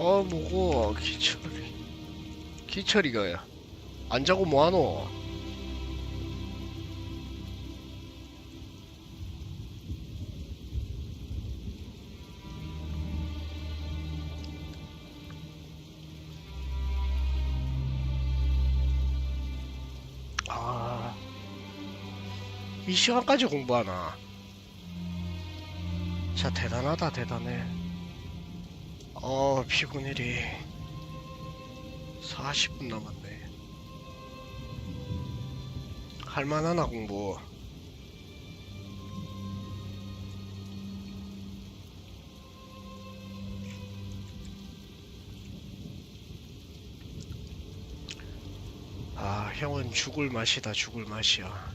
뭐고 기철이가 안 자고 뭐하노? 아, 이 시간까지 공부하나? 진짜 대단하다, 대단해. 피곤일이 40분 남았네. 할만하나, 공부? 형은 죽을 맛이다, 죽을 맛이야.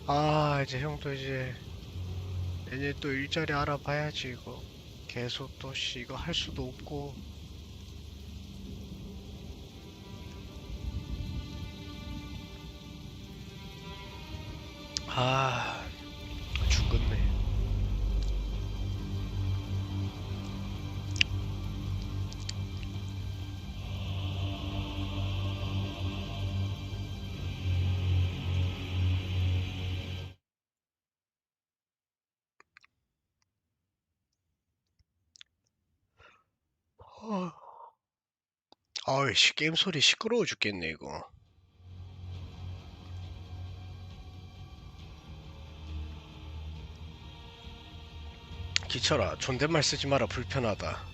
아, 이제 형도 이제 내년 또 일자리 알아봐야지, 이거. 계속 또, 이거 할 수도 없고. 아, 죽겠네. 게임 소리 시끄러워 죽겠네, 이거. 기철아, 존댓말 쓰지 마라, 불편하다.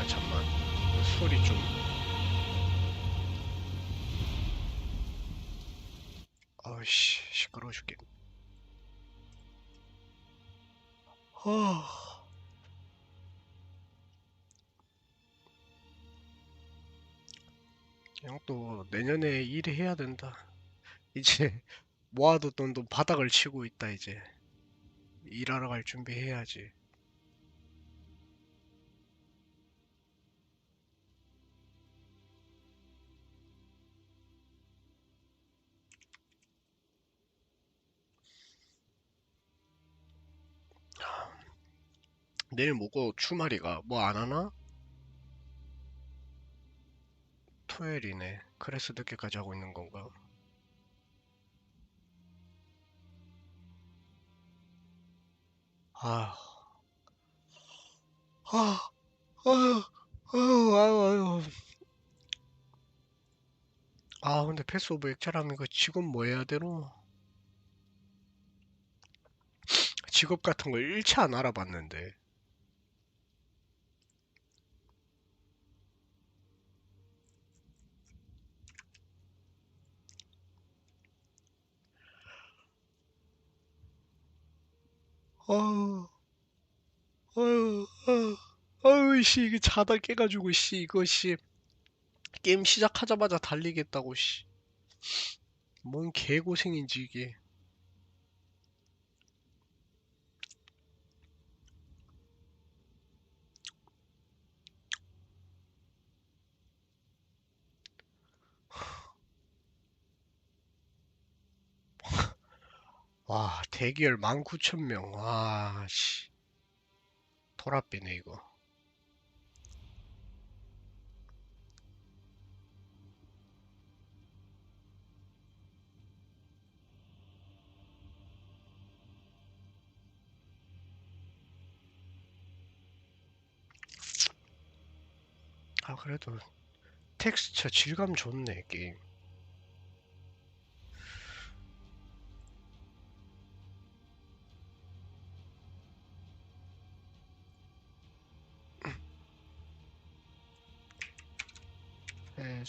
잠만. 소리 좀. 시끄러워 죽겠네. 아, 형 또 내년에 일해야 된다. 이제 모아뒀던 돈 바닥을 치고 있다, 이제. 일하러 갈 준비해야지. 내일 뭐고 주말이가 뭐 안 하나? 토요일이네. 그래서 늦게까지 하고 있는 건가? 아, 아, 아유, 아유, 아유, 아유. 근데 패스오브엑자일 이거 직업 뭐 해야 되노? 직업 같은 걸 일체 안 알아봤는데. 아유, 아유, 아유, 아유, 이거 자다 깨가지고, 이거, 게임 시작하자마자 달리겠다고, 뭔 개고생인지, 이게. 와, 대기열 19,000명. 와, 토라삐네, 이거. 그래도 텍스처 질감 좋네, 게임.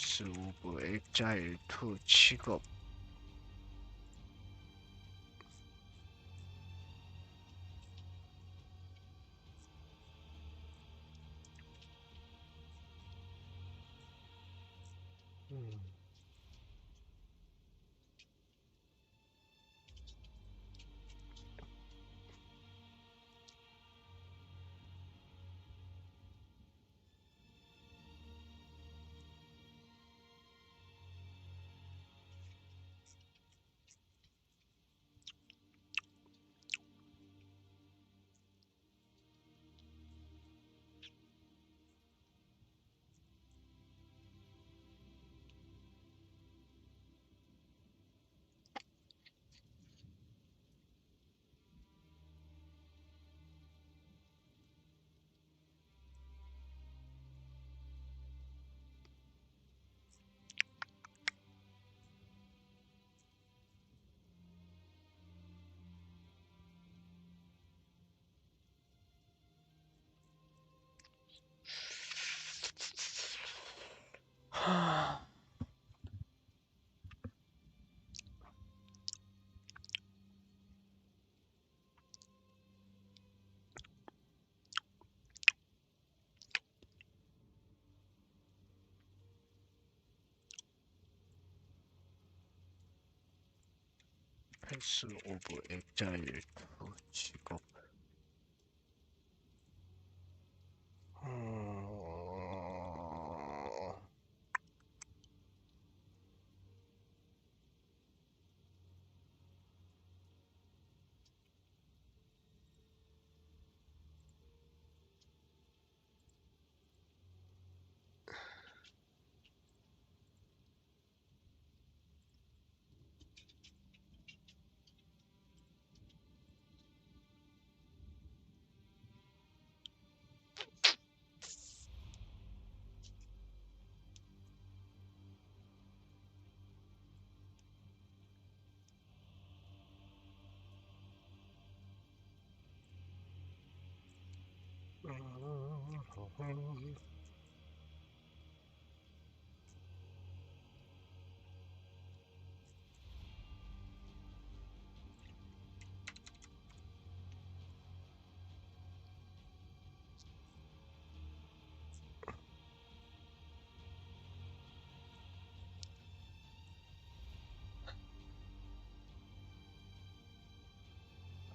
패스오브엑자일2 직업. 음. 하... 패스오브엑자일2 직업. 어...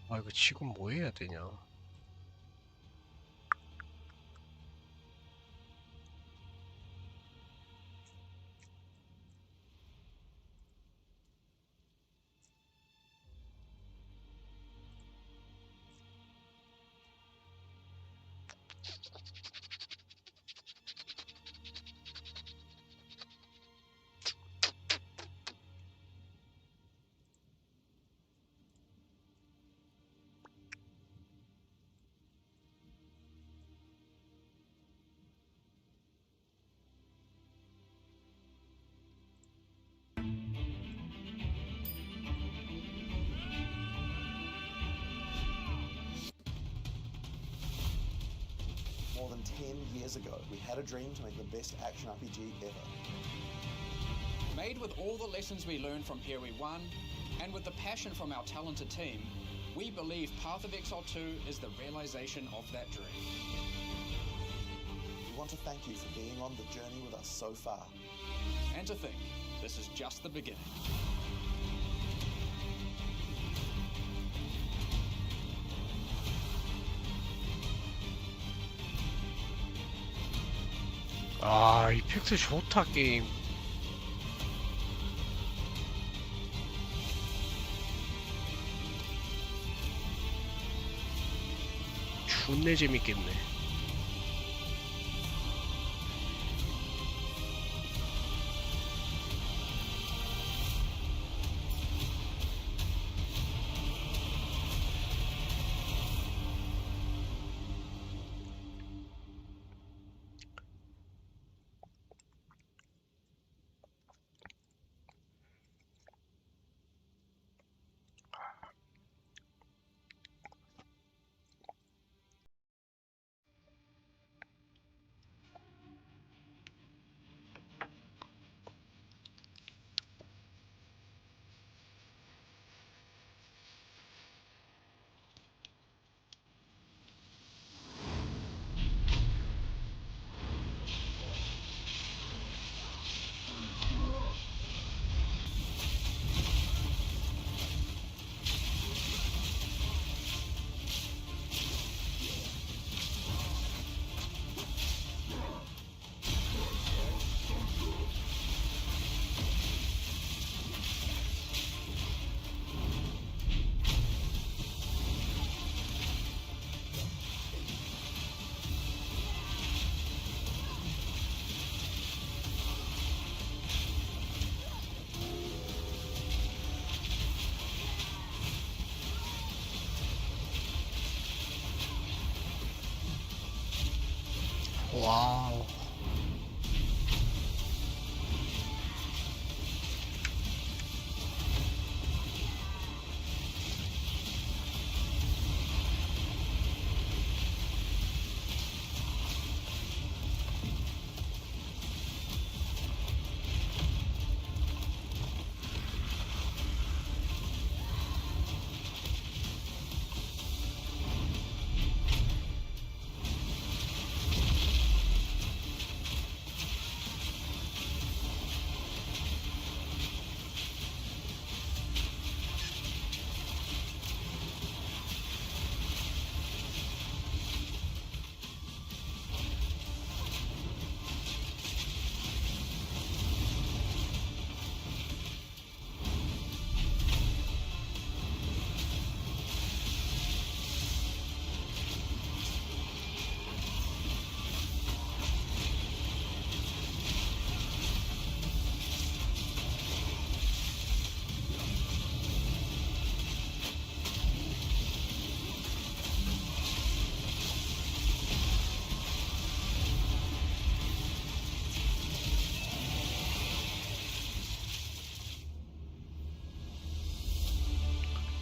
아, 이거 지금 뭐 해야 되냐? More than 10 years ago, we had a dream to make the best action RPG ever. Made with all the lessons we learned from Here We Won, and with the passion from our talented team, we believe Path of Exile 2 is the realization of that dream. We want to thank you for being on the journey with us so far. And to think, this is just the beginning. 아, 이펙트 좋다, 게임. 존내 재밌겠네. 와우.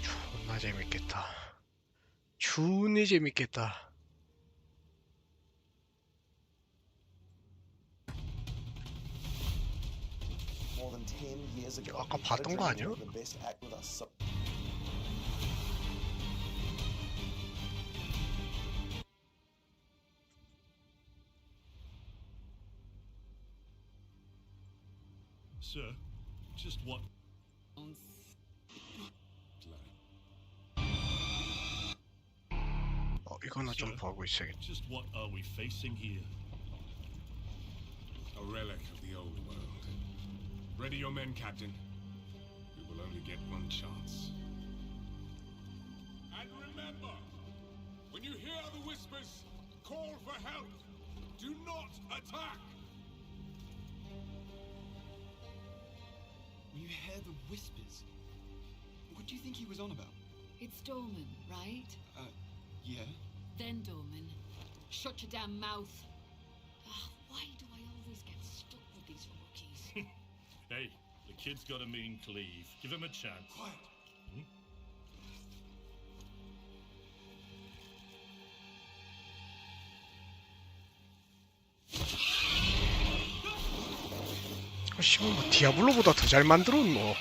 존나 재밌겠다. 준이 재밌겠다. More than 10 years ago, 아까 we had a 봤던 dream 거 to 아니야? make the best act with us. Sir, just what? 이거는 좀 보고 있어야겠다. Just what are we facing here? A relic of the old world. Ready your men, Captain. We will only get one chance. And remember, when you hear the whispers, call for help. Do not attack. When you hear the whispers, what do you think he was on about? It's Dorman, right? Yeah? Then Dorman, shut your damn mouth. Why do I always get stuck with these rookies? Hey, the kid's got a mean cleave. Give him a chance. Quiet. 씨발 뭐 디아블로보다 더 잘 만들었노.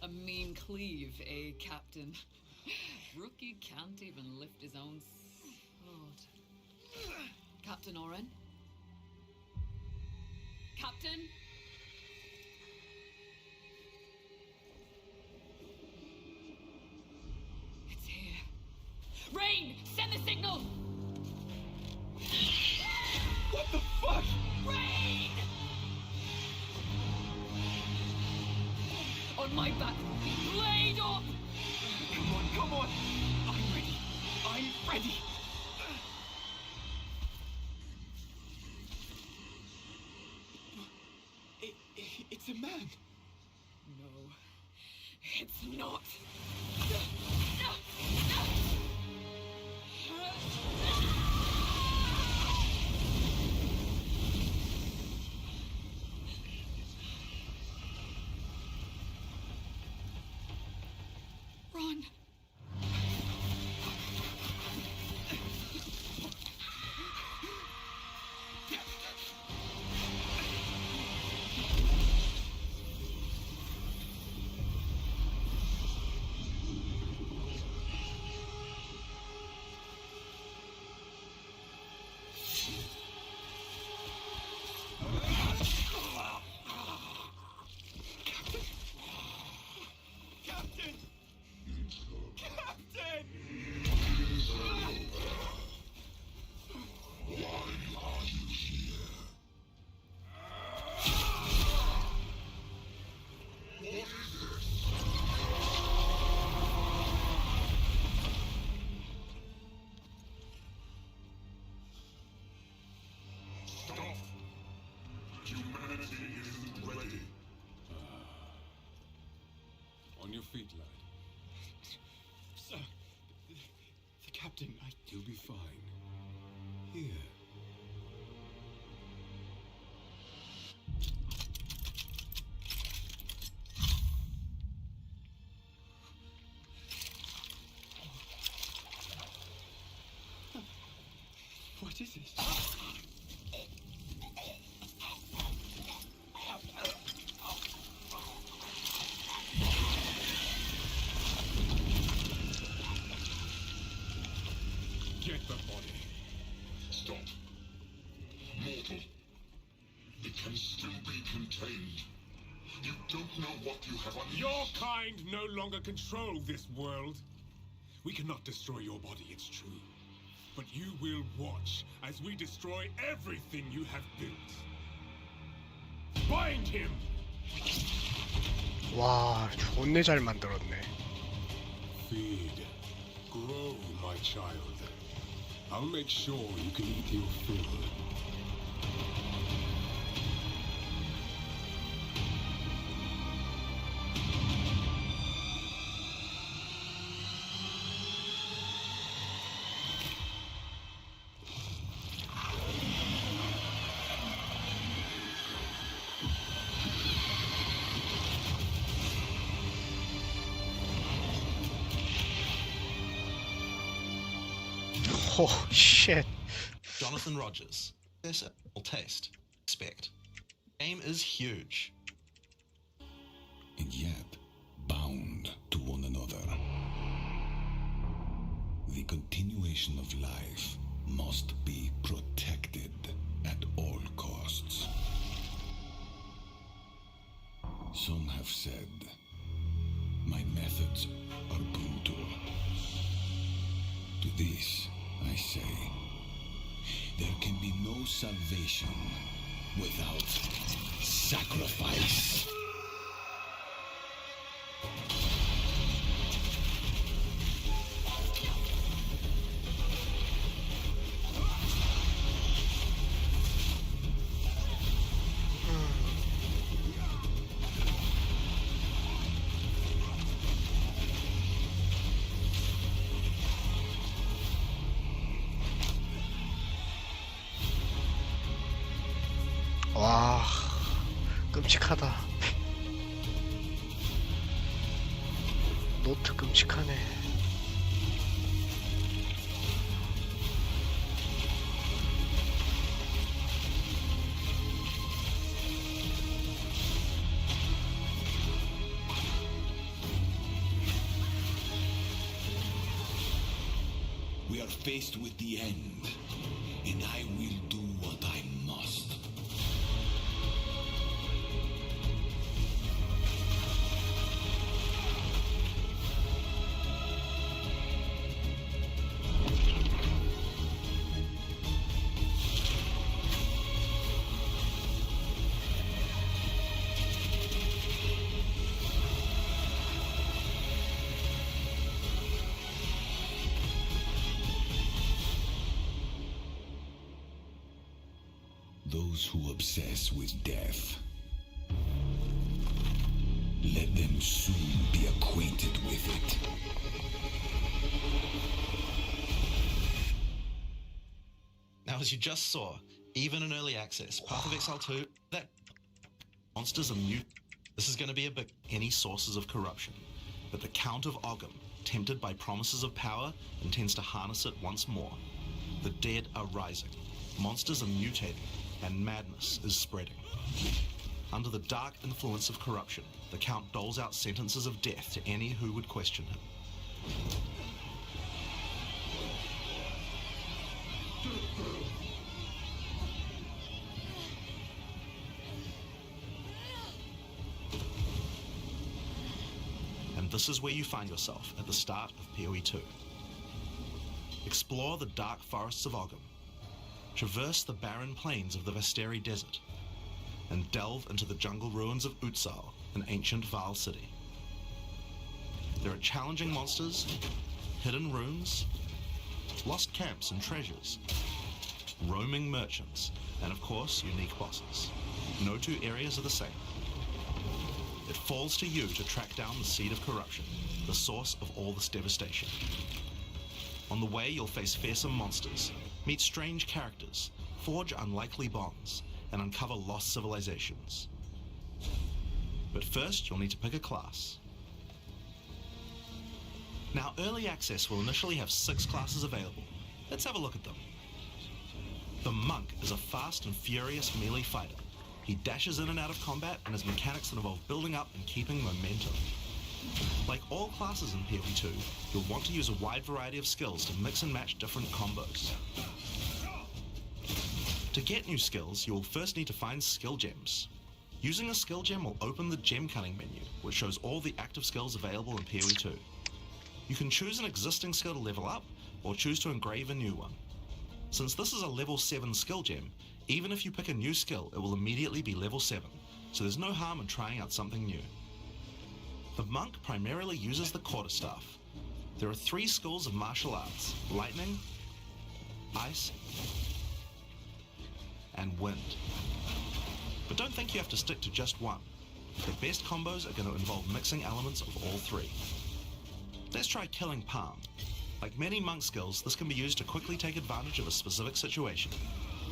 A mean cleave, eh, Captain? Rookie can't even lift his own sword. Captain Oren? Captain? It's here. Rain! Send the signal! What the fuck? Rain! On my back! Blade up! Come on, come on! I'm ready. I'm ready. It's a man. No, it's not. Run. feet, lad. Sir, the captain, You'll be fine. Here. What is this? Get the body. Stop. Mortal. It can still be contained. You don't know what you have unleashed. Your kind no longer control this world. We cannot destroy your body, it's true. But you will watch as we destroy everything you have built. Bind him! 와, 존내 잘 만들었네. Feed. Grow, my child. I'll make sure you can eat your fill. Oh, shit. Jonathan Rogers. This will taste. Expect. Game is huge. And yet, bound to one another. The continuation of life must be protected at all costs. Some have said, my methods are brutal. To this, I say, there can be no salvation without sacrifice. 와, 끔찍하다. 노트 끔찍하네. We are faced with the end, and I will do what I must. Those who obsess with death, let them soon be acquainted with it. Now, as you just saw, even in early access, Path of Exile 2, that monsters are mute. This is going to be a big any sources of corruption. But the Count of Ogham, tempted by promises of power, intends to harness it once more. The dead are rising. Monsters are mutating. And madness is spreading. Under the dark influence of corruption, the Count doles out sentences of death to any who would question him. And this is where you find yourself at the start of PoE 2. Explore the dark forests of Ogham, traverse the barren plains of the Vesteri Desert, and delve into the jungle ruins of Utsal, an ancient Vaal city. There are challenging monsters, hidden runes, lost camps and treasures, roaming merchants, and of course, unique bosses. No two areas are the same. it falls to you to track down the seed of corruption, the source of all this devastation. On the way, you'll face fearsome monsters, meet strange characters, forge unlikely bonds, and uncover lost civilizations. But first, you'll need to pick a class. Now, Early Access will initially have 6 classes available. Let's have a look at them. The Monk is a fast and furious melee fighter. He dashes in and out of combat and has mechanics that involve building up and keeping momentum. Like all classes in PvE2, you'll want to use a wide variety of skills to mix and match different combos. To get new skills, you will first need to find skill gems. Using a skill gem will open the gem cunning menu, which shows all the active skills available in PvE2. You can choose an existing skill to level up, or choose to engrave a new one. Since this is a level 7 skill gem, even if you pick a new skill, it will immediately be level 7, so there's no harm in trying out something new. The Monk primarily uses the quarterstaff. There are 3 schools of martial arts: lightning, ice, and wind. But don't think you have to stick to just one. The best combos are going to involve mixing elements of all 3. Let's try Killing Palm. Like many monk skills, this can be used to quickly take advantage of a specific situation.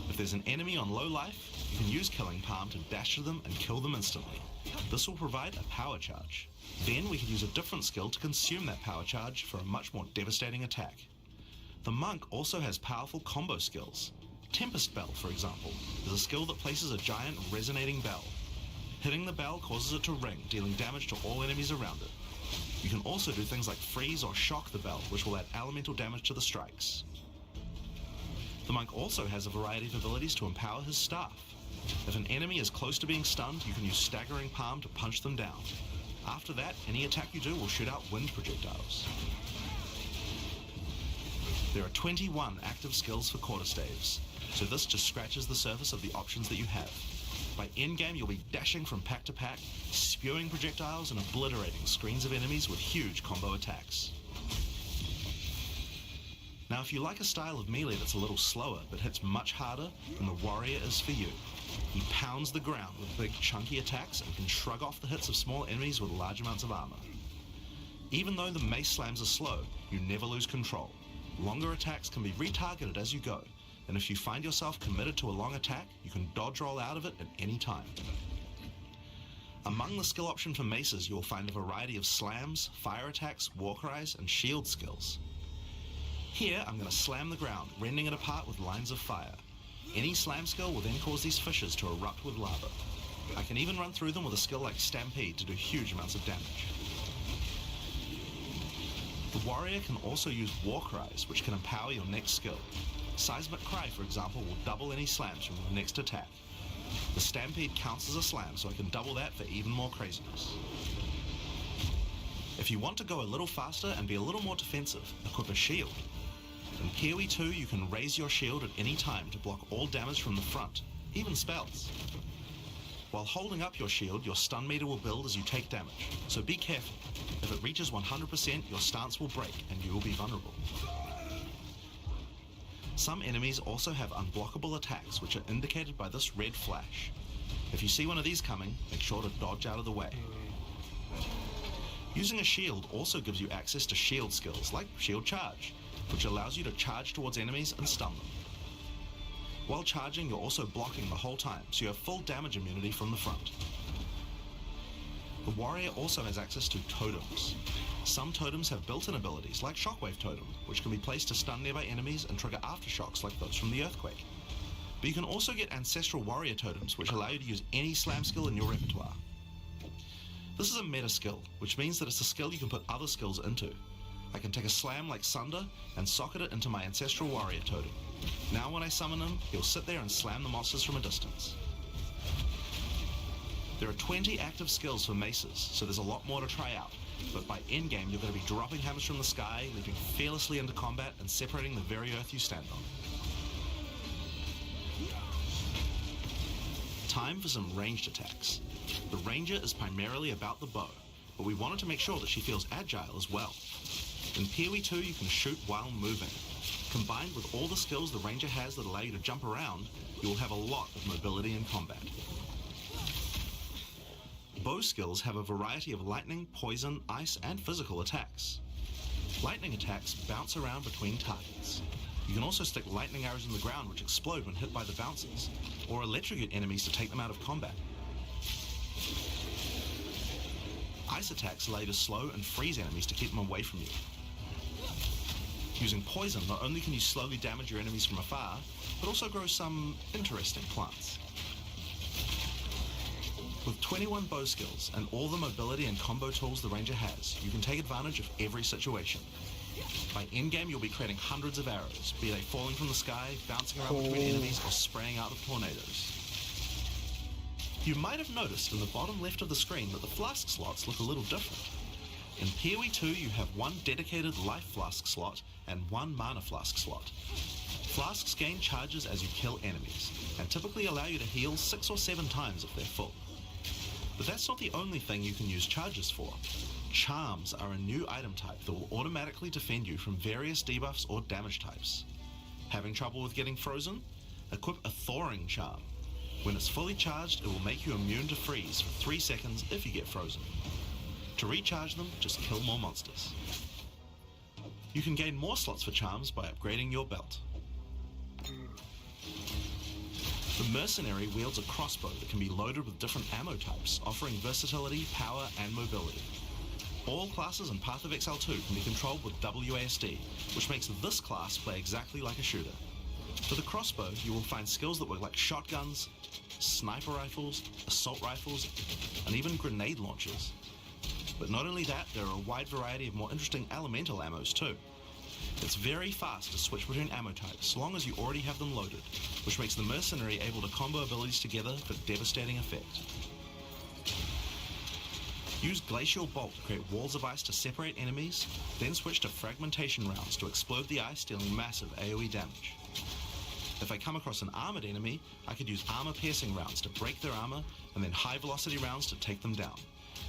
If there's an enemy on low life, you can use Killing Palm to dash to them and kill them instantly. This will provide a power charge. Then we can use a different skill to consume that power charge for a much more devastating attack. The Monk also has powerful combo skills. Tempest Bell, for example, is a skill that places a giant resonating bell. Hitting the bell causes it to ring, dealing damage to all enemies around it. You can also do things like freeze or shock the bell, which will add elemental damage to the strikes. The Monk also has a variety of abilities to empower his staff. If an enemy is close to being stunned, you can use Staggering Palm to punch them down. After that, any attack you do will shoot out wind projectiles. There are 21 active skills for quarterstaves, so this just scratches the surface of the options that you have. By endgame, you'll be dashing from pack to pack, spewing projectiles and obliterating screens of enemies with huge combo attacks. Now, if you like a style of melee that's a little slower but hits much harder, then the Warrior is for you. He pounds the ground with big chunky attacks and can shrug off the hits of small enemies with large amounts of armor. Even though the mace slams are slow, you never lose control. Longer attacks can be retargeted as you go, and if you find yourself committed to a long attack, you can dodge roll out of it at any time. Among the skill option for maces, you will find a variety of slams, fire attacks, war cries, and shield skills. Here, I'm going to slam the ground, rending it apart with lines of fire. Any slam skill will then cause these fissures to erupt with lava. I can even run through them with a skill like Stampede to do huge amounts of damage. The Warrior can also use war cries, which can empower your next skill. Seismic Cry, for example, will double any slams from your next attack. The Stampede counts as a slam, so I can double that for even more craziness. If you want to go a little faster and be a little more defensive, equip a shield. In PoE2, you can raise your shield at any time to block all damage from the front, even spells. While holding up your shield, your stun meter will build as you take damage, so be careful. If it reaches 100%, your stance will break and you will be vulnerable. Some enemies also have unblockable attacks, which are indicated by this red flash. If you see one of these coming, make sure to dodge out of the way. Using a shield also gives you access to shield skills, like Shield Charge, which allows you to charge towards enemies and stun them. While charging, you're also blocking the whole time, so you have full damage immunity from the front. The Warrior also has access to totems. Some totems have built-in abilities, like Shockwave Totem, which can be placed to stun nearby enemies and trigger aftershocks like those from the Earthquake. But you can also get Ancestral Warrior Totems, which allow you to use any slam skill in your repertoire. This is a meta skill, which means that it's a skill you can put other skills into. I can take a slam like Sunder and socket it into my Ancestral Warrior Totem. Now when I summon him, he'll sit there and slam the monsters from a distance. There are 20 active skills for maces, so there's a lot more to try out, but by endgame you're going to be dropping hammers from the sky, leaping fearlessly into combat and separating the very earth you stand on. Time for some ranged attacks. The Ranger is primarily about the bow, but we wanted to make sure that she feels agile as well. In PoE2 you can shoot while moving. Combined with all the skills the Ranger has that allow you to jump around, you will have a lot of mobility in combat. Bow skills have a variety of lightning, poison, ice, and physical attacks. Lightning attacks bounce around between targets. You can also stick lightning arrows in the ground which explode when hit by the bouncers, or electrocute enemies to take them out of combat. Ice attacks allow you to slow and freeze enemies to keep them away from you. Using poison, not only can you slowly damage your enemies from afar, but also grow some interesting plants. With 21 bow skills and all the mobility and combo tools the ranger has, you can take advantage of every situation. By endgame, you'll be creating hundreds of arrows, be they falling from the sky, bouncing around between enemies, or spraying out of tornadoes. You might have noticed in the bottom left of the screen that the flask slots look a little different. In PoE 2, you have one dedicated life flask slot and one mana flask slot. Flasks gain charges as you kill enemies, and typically allow you to heal 6 or 7 times if they're full. But that's not the only thing you can use charges for. Charms are a new item type that will automatically defend you from various debuffs or damage types. Having trouble with getting frozen? Equip a thawing charm. When it's fully charged, it will make you immune to freeze for 3 seconds if you get frozen. To recharge them, just kill more monsters. You can gain more slots for charms by upgrading your belt. The mercenary wields a crossbow that can be loaded with different ammo types, offering versatility, power, and mobility. All classes in Path of Exile 2 can be controlled with WASD, which makes this class play exactly like a shooter. For the crossbow, you will find skills that work like shotguns, sniper rifles, assault rifles, and even grenade launchers. But not only that, there are a wide variety of more interesting elemental ammos too. It's very fast to switch between ammo types, so long as you already have them loaded, which makes the mercenary able to combo abilities together for devastating effect. Use Glacial Bolt to create walls of ice to separate enemies, then switch to fragmentation rounds to explode the ice, dealing massive AoE damage. If I come across an armored enemy, I could use armor-piercing rounds to break their armor, and then high-velocity rounds to take them down.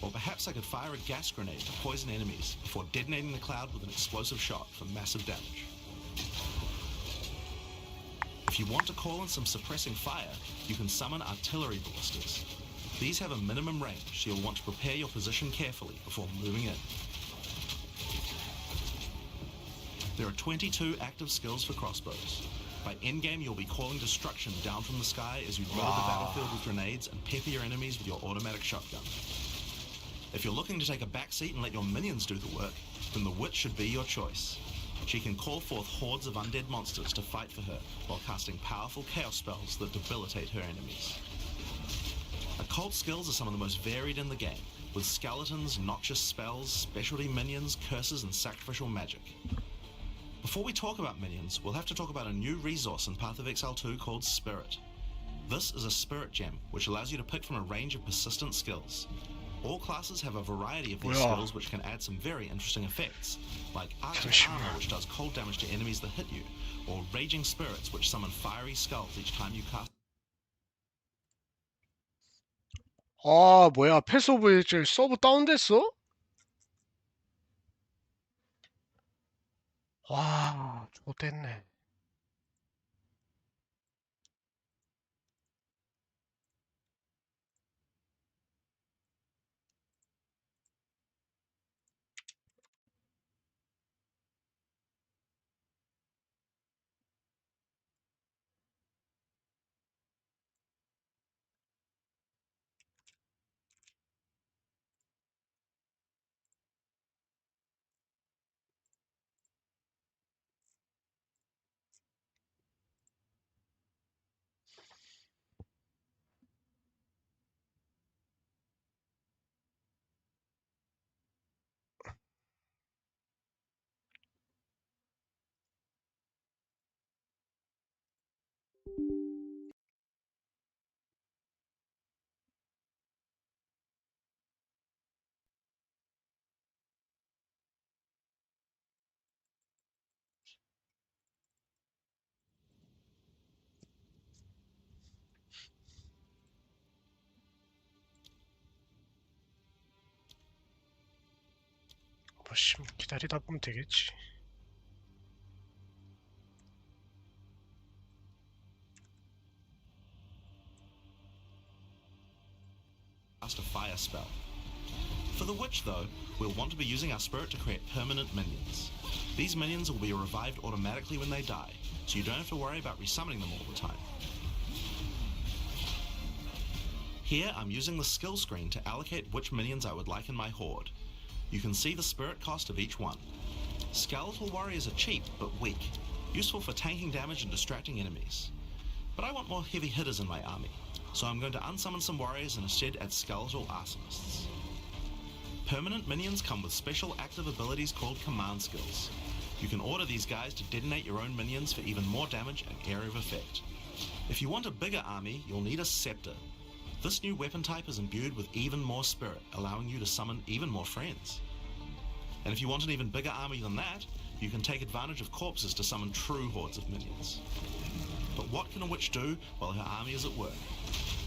Or perhaps I could fire a gas grenade to poison enemies before detonating the cloud with an explosive shot for massive damage. If you want to call in some suppressing fire, you can summon artillery ballistas. These have a minimum range, so you'll want to prepare your position carefully before moving in. There are 22 active skills for crossbows. By endgame, you'll be calling destruction down from the sky as you load the battlefield with grenades and pepper your enemies with your automatic shotgun. If you're looking to take a backseat and let your minions do the work, then the Witch should be your choice. She can call forth hordes of undead monsters to fight for her, while casting powerful chaos spells that debilitate her enemies. Occult skills are some of the most varied in the game, with skeletons, noxious spells, specialty minions, curses, and sacrificial magic. Before we talk about minions, we'll have to talk about a new resource in Path of Exile 2 called Spirit. This is a spirit gem, which allows you to pick from a range of persistent skills. All classes have a variety of these skills which can add some very interesting effects, like Arctic Armor, which does cold damage to enemies that hit you, or Raging Spirits, which summon fiery skulls each time you cast. 아, 뭐야, 패스오브엑자일 서버 다운됐어? 와, 좋됐네. 뭐, 기다리다 보면 되겠지. cast a fire spell. For the witch though, we'll want to be using our spirit to create permanent minions. These minions will be revived automatically when they die, so you don't have to worry about resummoning them all the time. Here I'm using the skill screen to allocate which minions I would like in my horde. You can see the spirit cost of each one. Skeletal warriors are cheap but weak, useful for tanking damage and distracting enemies. But I want more heavy hitters in my army, so I'm going to unsummon some warriors and instead add skeletal arsonists. Permanent minions come with special active abilities called command skills. You can order these guys to detonate your own minions for even more damage and area of effect. If you want a bigger army, you'll need a scepter. This new weapon type is imbued with even more spirit, allowing you to summon even more friends. And if you want an even bigger army than that, you can take advantage of corpses to summon true hordes of minions. But what can a witch do while her army is at work?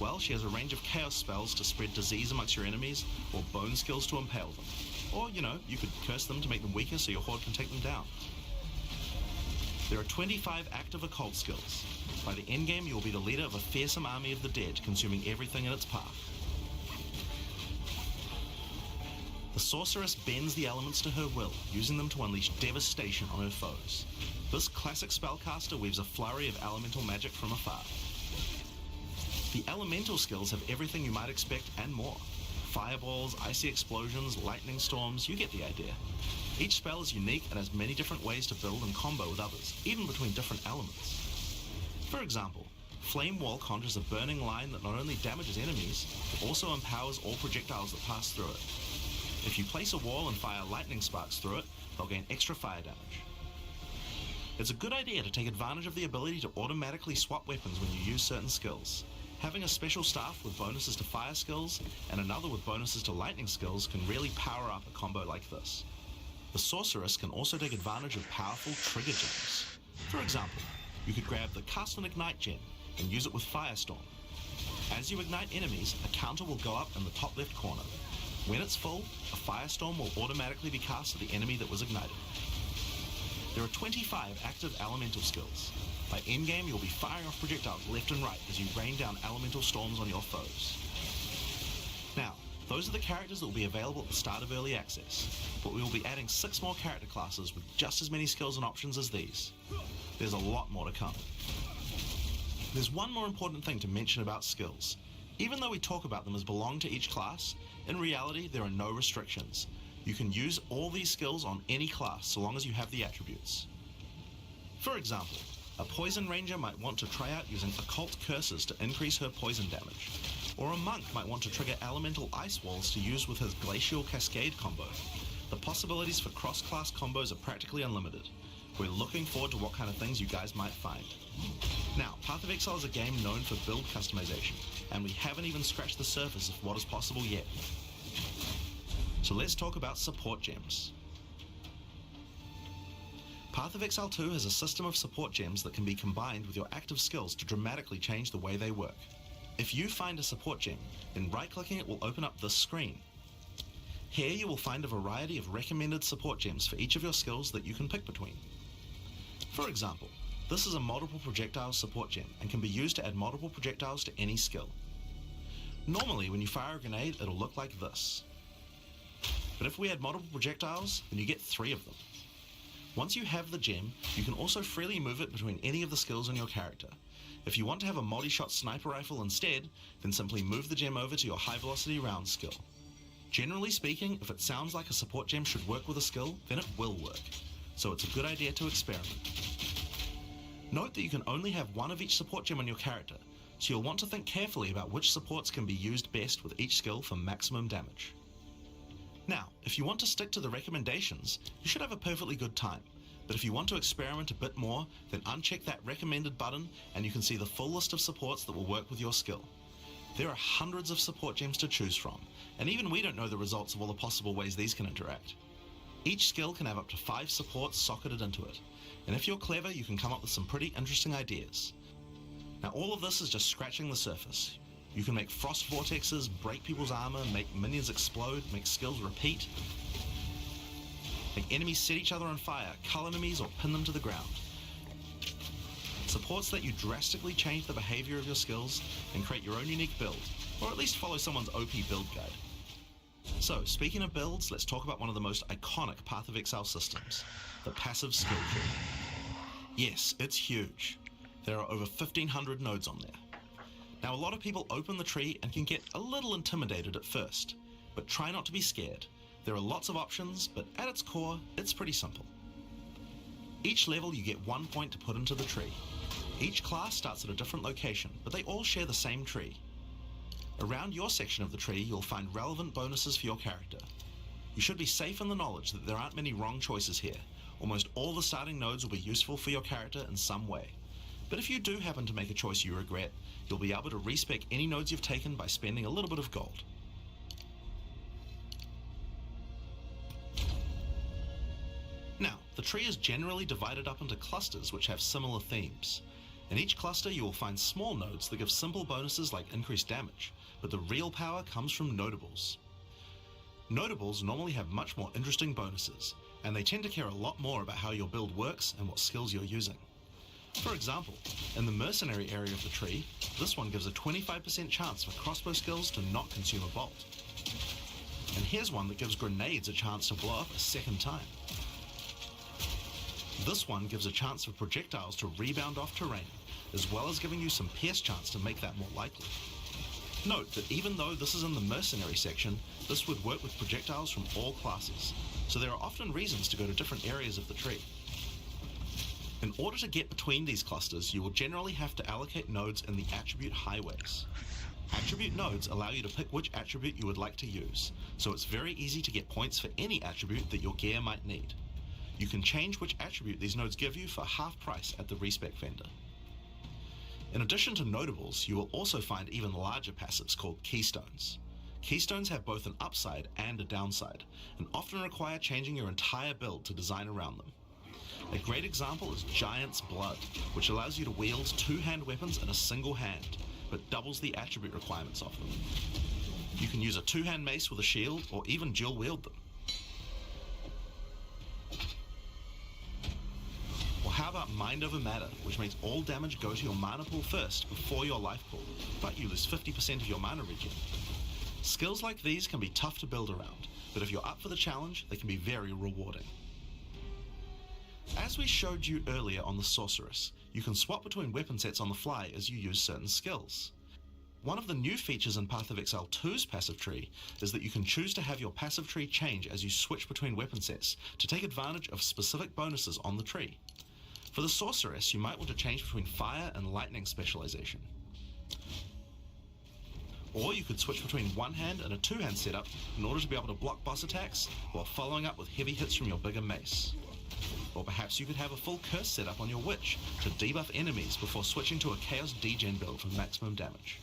Well, she has a range of chaos spells to spread disease amongst your enemies, or bone skills to impale them. Or, you could curse them to make them weaker so your horde can take them down. There are 25 active occult skills. By the endgame, you will be the leader of a fearsome army of the dead, consuming everything in its path. The sorceress bends the elements to her will, using them to unleash devastation on her foes. This classic spellcaster weaves a flurry of elemental magic from afar. The elemental skills have everything you might expect and more. Fireballs, icy explosions, lightning storms, you get the idea. Each spell is unique and has many different ways to build and combo with others, even between different elements. For example, Flame Wall conjures a burning line that not only damages enemies, but also empowers all projectiles that pass through it. If you place a wall and fire lightning sparks through it, they'll gain extra fire damage. It's a good idea to take advantage of the ability to automatically swap weapons when you use certain skills. Having a special staff with bonuses to fire skills and another with bonuses to lightning skills can really power up a combo like this. The sorceress can also take advantage of powerful trigger gems. For example, you could grab the Cast and Ignite gem and use it with Firestorm. As you ignite enemies, a counter will go up in the top left corner. When it's full, a Firestorm will automatically be cast at the enemy that was ignited. There are 25 active elemental skills. By endgame, you'll be firing off projectiles left and right as you rain down elemental storms on your foes. Now, those are the characters that will be available at the start of Early Access, but we will be adding 6 more character classes with just as many skills and options as these. There's a lot more to come. There's one more important thing to mention about skills. Even though we talk about them as belong to each class, in reality there are no restrictions. You can use all these skills on any class so long as you have the attributes. For example, a Poison Ranger might want to try out using Occult Curses to increase her poison damage, or a Monk might want to trigger Elemental Ice Walls to use with his Glacial Cascade combo. The possibilities for cross-class combos are practically unlimited. We're looking forward to what kind of things you guys might find. Now, Path of Exile is a game known for build customization, and we haven't even scratched the surface of what is possible yet. So let's talk about support gems. Path of Exile 2 has a system of support gems that can be combined with your active skills to dramatically change the way they work. If you find a support gem, then right-clicking it will open up this screen. Here you will find a variety of recommended support gems for each of your skills that you can pick between. For example, this is a multiple projectiles support gem and can be used to add multiple projectiles to any skill. Normally when you fire a grenade it'll look like this. But if we add multiple projectiles, then you get 3 of them. Once you have the gem, you can also freely move it between any of the skills on your character. If you want to have a multi-shot sniper rifle instead, then simply move the gem over to your high velocity round skill. Generally speaking, if it sounds like a support gem should work with a skill, then it will work. So it's a good idea to experiment. Note that you can only have one of each support gem on your character, so you'll want to think carefully about which supports can be used best with each skill for maximum damage. Now, if you want to stick to the recommendations, you should have a perfectly good time. But if you want to experiment a bit more, then uncheck that recommended button and you can see the full list of supports that will work with your skill. There are hundreds of support gems to choose from, and even we don't know the results of all the possible ways these can interact. Each skill can have up to 5 supports socketed into it, and if you're clever you can come up with some pretty interesting ideas. Now all of this is just scratching the surface. You can make frost vortexes, break people's armor, make minions explode, make skills repeat, make enemies set each other on fire, cull enemies or pin them to the ground. Supports let you drastically change the behavior of your skills and create your own unique build, or at least follow someone's OP build guide. So, speaking of builds, let's talk about one of the most iconic Path of Exile systems, the passive skill tree. Yes, it's huge. There are over 1,500 nodes on there. Now, a lot of people open the tree and can get a little intimidated at first, but try not to be scared. There are lots of options, but at its core, it's pretty simple. Each level you get 1 point to put into the tree. Each class starts at a different location, but they all share the same tree. Around your section of the tree, you'll find relevant bonuses for your character. You should be safe in the knowledge that there aren't many wrong choices here. Almost all the starting nodes will be useful for your character in some way. But if you do happen to make a choice you regret, you'll be able to respec any nodes you've taken by spending a little bit of gold. Now, the tree is generally divided up into clusters which have similar themes. In each cluster you will find small nodes that give simple bonuses like increased damage, but the real power comes from notables. Notables normally have much more interesting bonuses, and they tend to care a lot more about how your build works and what skills you're using. For example, in the mercenary area of the tree, this one gives a 25% chance for crossbow skills to not consume a bolt. And here's one that gives grenades a chance to blow up a second time. This one gives a chance for projectiles to rebound off terrain, as well as giving you some pierce chance to make that more likely. Note that even though this is in the mercenary section, this would work with projectiles from all classes, so there are often reasons to go to different areas of the tree. In order to get between these clusters, you will generally have to allocate nodes in the attribute highways. Attribute nodes allow you to pick which attribute you would like to use, so it's very easy to get points for any attribute that your gear might need. You can change which attribute these nodes give you for half price at the respec vendor. In addition to notables, you will also find even larger passives called keystones. Keystones have both an upside and a downside, and often require changing your entire build to design around them. A great example is Giant's Blood, which allows you to wield two-hand weapons in a single hand, but doubles the attribute requirements of them. You can use a two-hand mace with a shield, or even dual wield them. Or how about Mind Over Matter, which makes all damage go to your mana pool first before your life pool, but you lose 50% of your mana regen. Skills like these can be tough to build around, but if you're up for the challenge, they can be very rewarding. As we showed you earlier on the Sorceress, you can swap between weapon sets on the fly as you use certain skills. One of the new features in Path of Exile 2's passive tree is that you can choose to have your passive tree change as you switch between weapon sets to take advantage of specific bonuses on the tree. For the Sorceress, you might want to change between fire and lightning specialization. Or you could switch between one hand and a two-hand setup in order to be able to block boss attacks while following up with heavy hits from your bigger mace. Or perhaps you could have a full curse setup on your witch to debuff enemies before switching to a chaos degen build for maximum damage.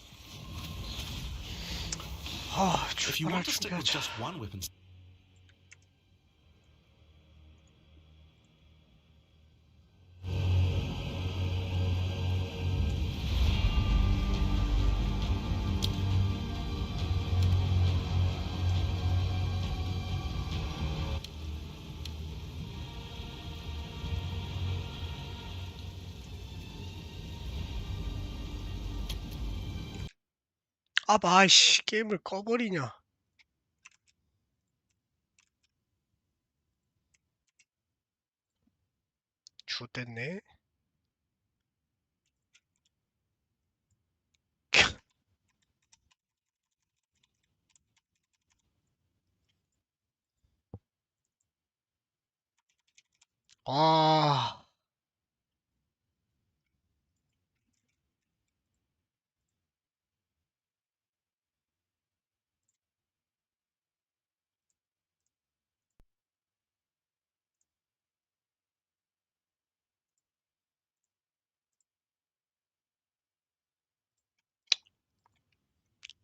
If you want to stick with just one weapon, 아씨 게임을 꺼버리냐. 좆됐네.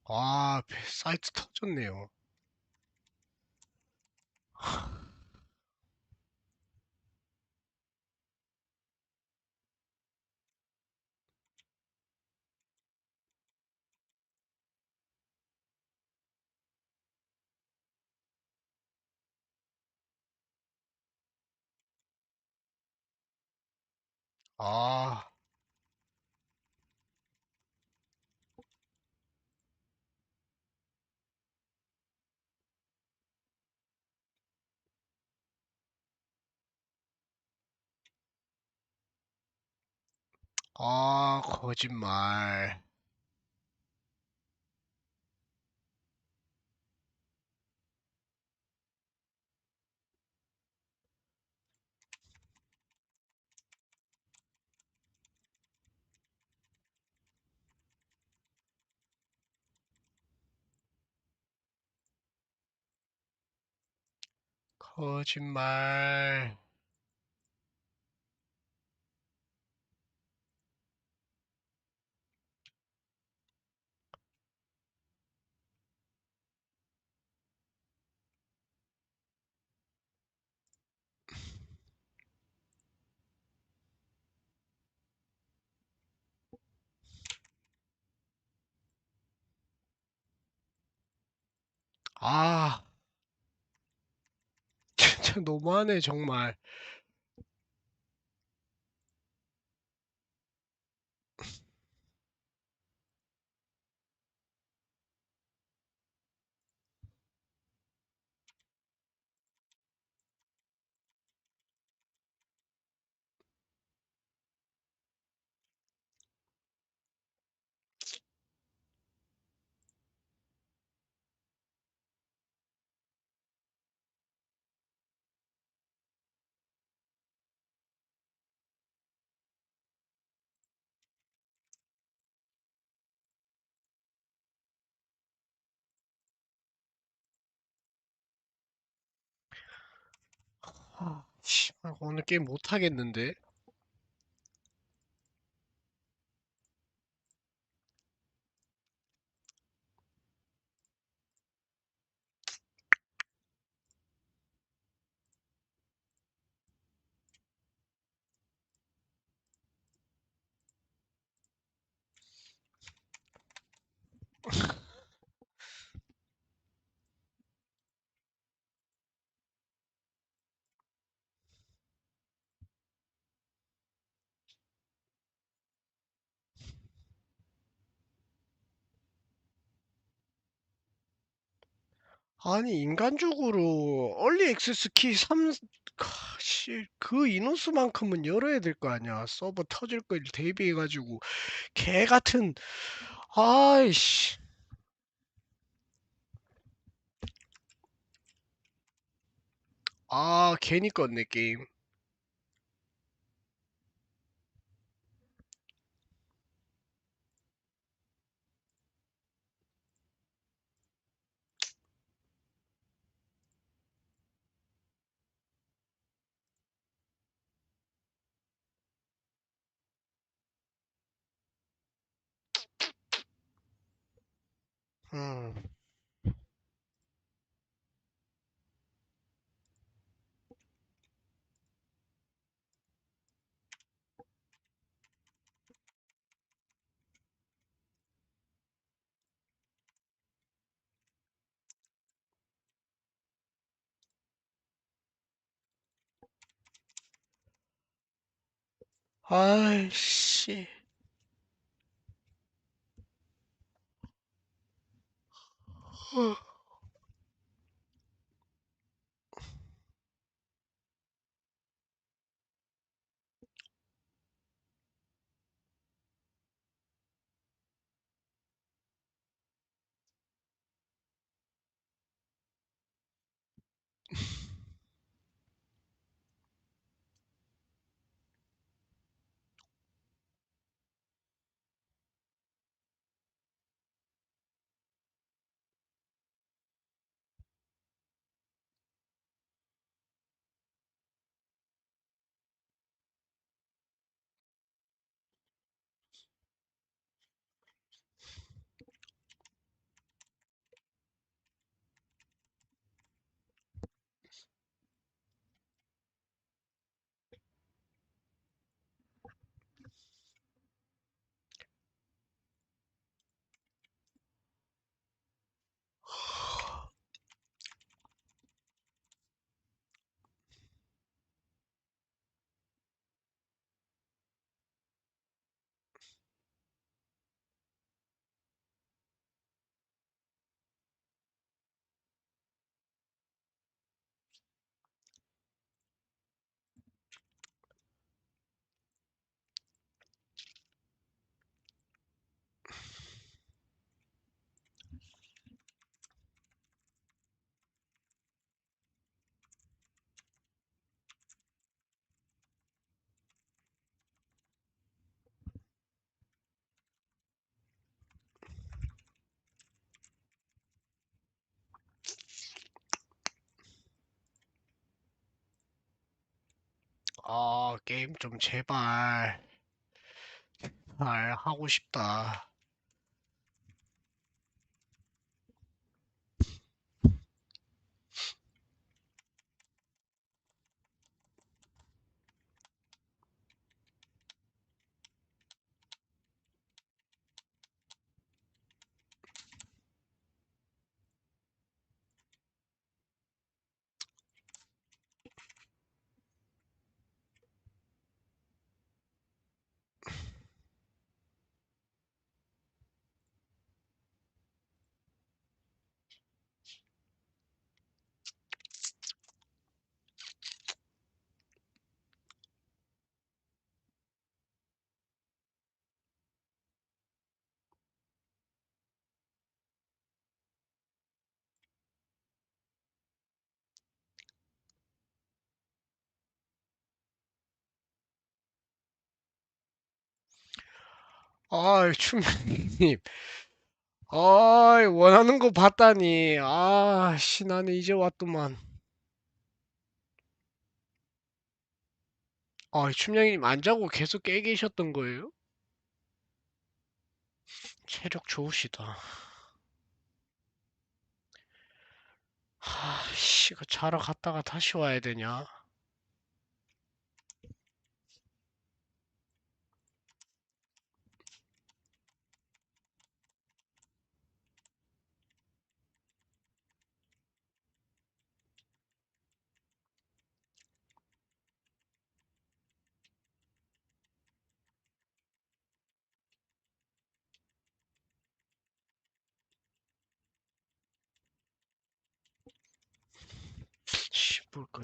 아, 사이트 터졌네요. 아, 아, 거짓말. 거짓말. 아, 진짜 너무하네, 정말. 아, 씨발, 오늘 게임 못 하겠는데? 아니, 인간적으로 얼리 액세스 키 3, 그 인원수만큼은 열어야 될 거 아니야. 서버 터질 걸 대비해가지고. 개 같은, 아이씨. 아, 괜히 껐네, 게임. 음. 아이씨. 게임 좀 제발. 잘 하고 싶다. 춤님. 원하는 거 봤다니. 나는 이제 왔더만. 춤냥이님 안 자고 계속 깨 계셨던 거예요? 체력 좋으시다. 이거 자러 갔다가 다시 와야 되냐?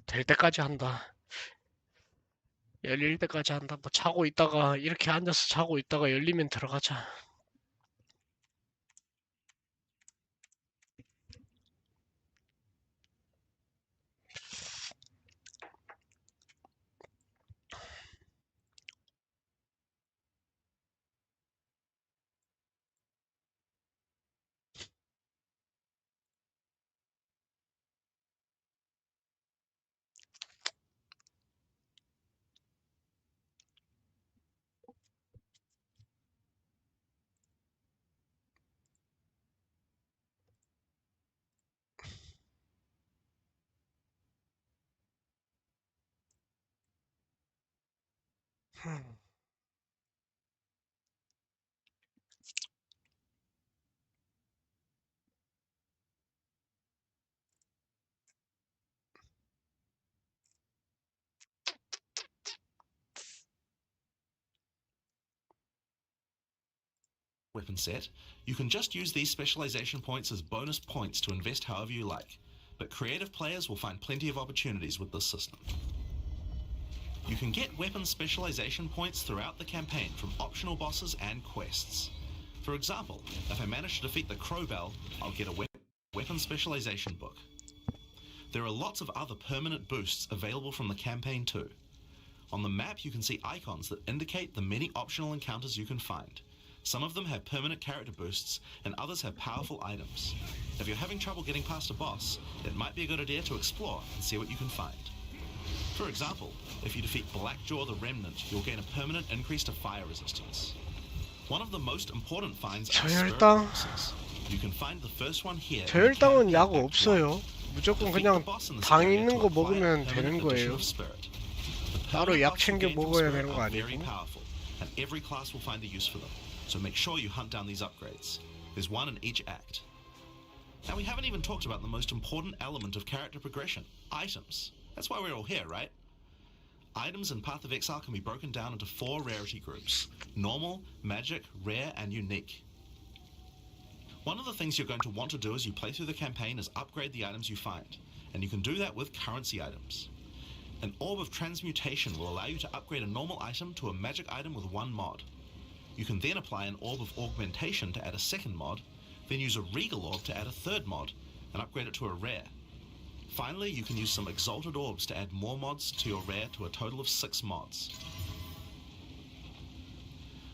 될 때까지 한다. 열릴 때까지 한다. 뭐 자고 있다가 이렇게 앉아서 자고 있다가 열리면 들어가자. Weapon set, you can just use these specialization points as bonus points to invest however you like, but creative players will find plenty of opportunities with this system. You can get weapon specialization points throughout the campaign from optional bosses and quests. For example, if I manage to defeat the Crowbell, I'll get a weapon specialization book. There are lots of other permanent boosts available from the campaign too. On the map you can see icons that indicate the many optional encounters you can find. Some of them have permanent character boosts, and others have powerful items. If you're having trouble getting past a boss, it might be a good idea to explore and see what you can find. For example, if you defeat Blackjaw the Remnant, you'll gain a permanent increase to fire resistance. One of the most important finds are spirit boxes. You can find the first one here. 저혈당은 약 없어요. 무조건 그냥 당 있는 거 먹으면 되는 거예요. 따로 약 챙겨 먹어야 되는 거 아니고. And every class will find a use for them. So make sure you hunt down these upgrades. There's one in each act. Now we haven't even talked about the most important element of character progression, items. That's why we're all here, right? Items in Path of Exile can be broken down into 4 rarity groups: normal, magic, rare, and unique. One of the things you're going to want to do as you play through the campaign is upgrade the items you find, and you can do that with currency items. An Orb of Transmutation will allow you to upgrade a normal item to a magic item with 1 mod. You can then apply an Orb of Augmentation to add a 2nd mod, then use a Regal Orb to add a 3rd mod, and upgrade it to a rare. Finally, you can use some Exalted Orbs to add more mods to your rare to a total of 6 mods.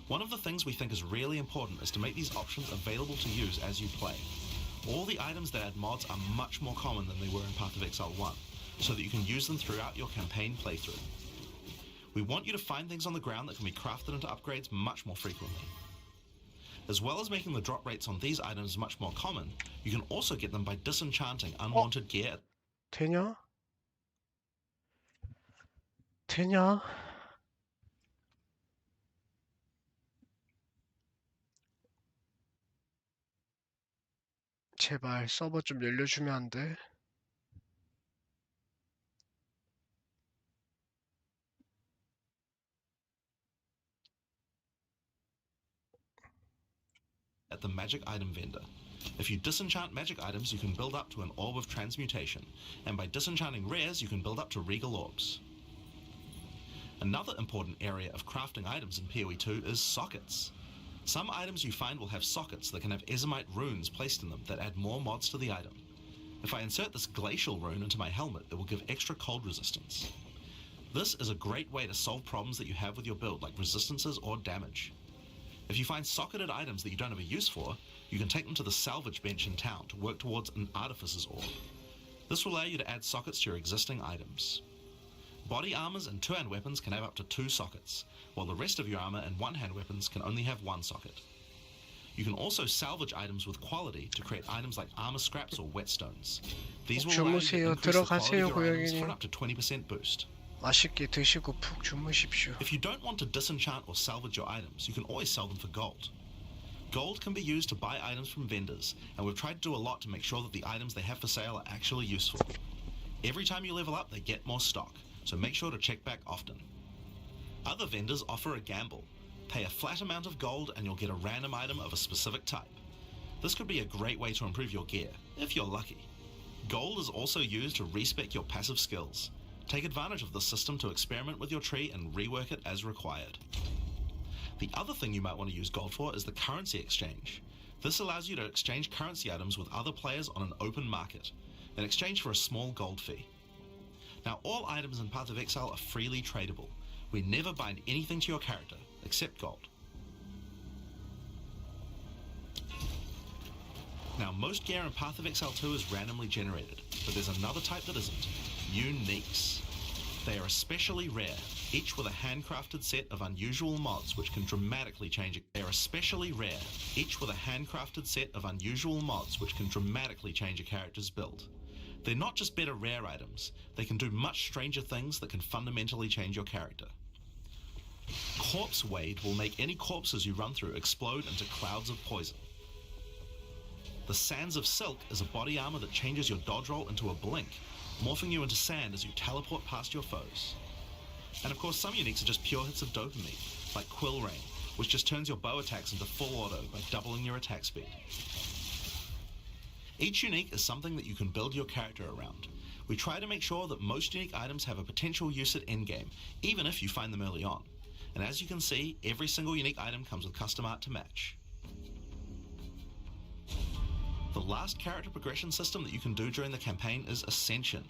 One of the things we think is really important is to make these options available to use as you play. All the items that add mods are much more common than they were in Path of Exile 1, so that you can use them throughout your campaign playthrough. We want you to find things on the ground that can be crafted into upgrades much more frequently. As well as making the drop rates on these items much more common, you can also get them by disenchanting unwanted gear. 되냐? 되냐? 제발 서버 좀 열려주면 안 돼? At the magic item vendor. If you disenchant magic items, you can build up to an orb of transmutation, and by disenchanting rares, you can build up to regal orbs. Another important area of crafting items in PoE 2 is sockets. Some items you find will have sockets that can have Ezomite runes placed in them that add more mods to the item. If I insert this glacial rune into my helmet, it will give extra cold resistance. This is a great way to solve problems that you have with your build, like resistances or damage. If you find socketed items that you don't have a use for, you can take them to the salvage bench in town to work towards an artificer's orb. This will allow you to add sockets to your existing items. Body armors and two-hand weapons can have up to 2 sockets, while the rest of your armor and one-hand weapons can only have 1 socket. You can also salvage items with quality to create items like armor scraps or whetstones. These will allow you to 주무세요. increase the quality of 들어가세요, your items 고양이님. for an up to 20% boost. 맛있게 드시고 푹 주무십시오. If you don't want to disenchant or salvage your items, you can always sell them for gold. Gold can be used to buy items from vendors, and we've tried to do a lot to make sure that the items they have for sale are actually useful. Every time you level up, they get more stock, so make sure to check back often. Other vendors offer a gamble. Pay a flat amount of gold and you'll get a random item of a specific type. This could be a great way to improve your gear, if you're lucky. Gold is also used to respec your passive skills. Take advantage of this system to experiment with your tree and rework it as required. The other thing you might want to use gold for is the currency exchange. This allows you to exchange currency items with other players on an open market, in exchange for a small gold fee. Now, all items in Path of Exile are freely tradable. We never bind anything to your character, except gold. Now, most gear in Path of Exile 2 is randomly generated, but there's another type that isn't: uniques. They are especially rare, each with a handcrafted set of unusual mods which can dramatically change it. They are especially rare, each with a handcrafted set of unusual mods which can dramatically change a character's build. They're not just better rare items, they can do much stranger things that can fundamentally change your character. Corpse Wade will make any corpses you run through explode into clouds of poison. The Sands of Silk is a body armor that changes your dodge roll into a blink, morphing you into sand as you teleport past your foes. And of course, some uniques are just pure hits of dopamine, like Quill Rain, which just turns your bow attacks into full auto by doubling your attack speed. Each unique is something that you can build your character around. We try to make sure that most unique items have a potential use at endgame, even if you find them early on. And as you can see, every single unique item comes with custom art to match. The last character progression system that you can do during the campaign is Ascension.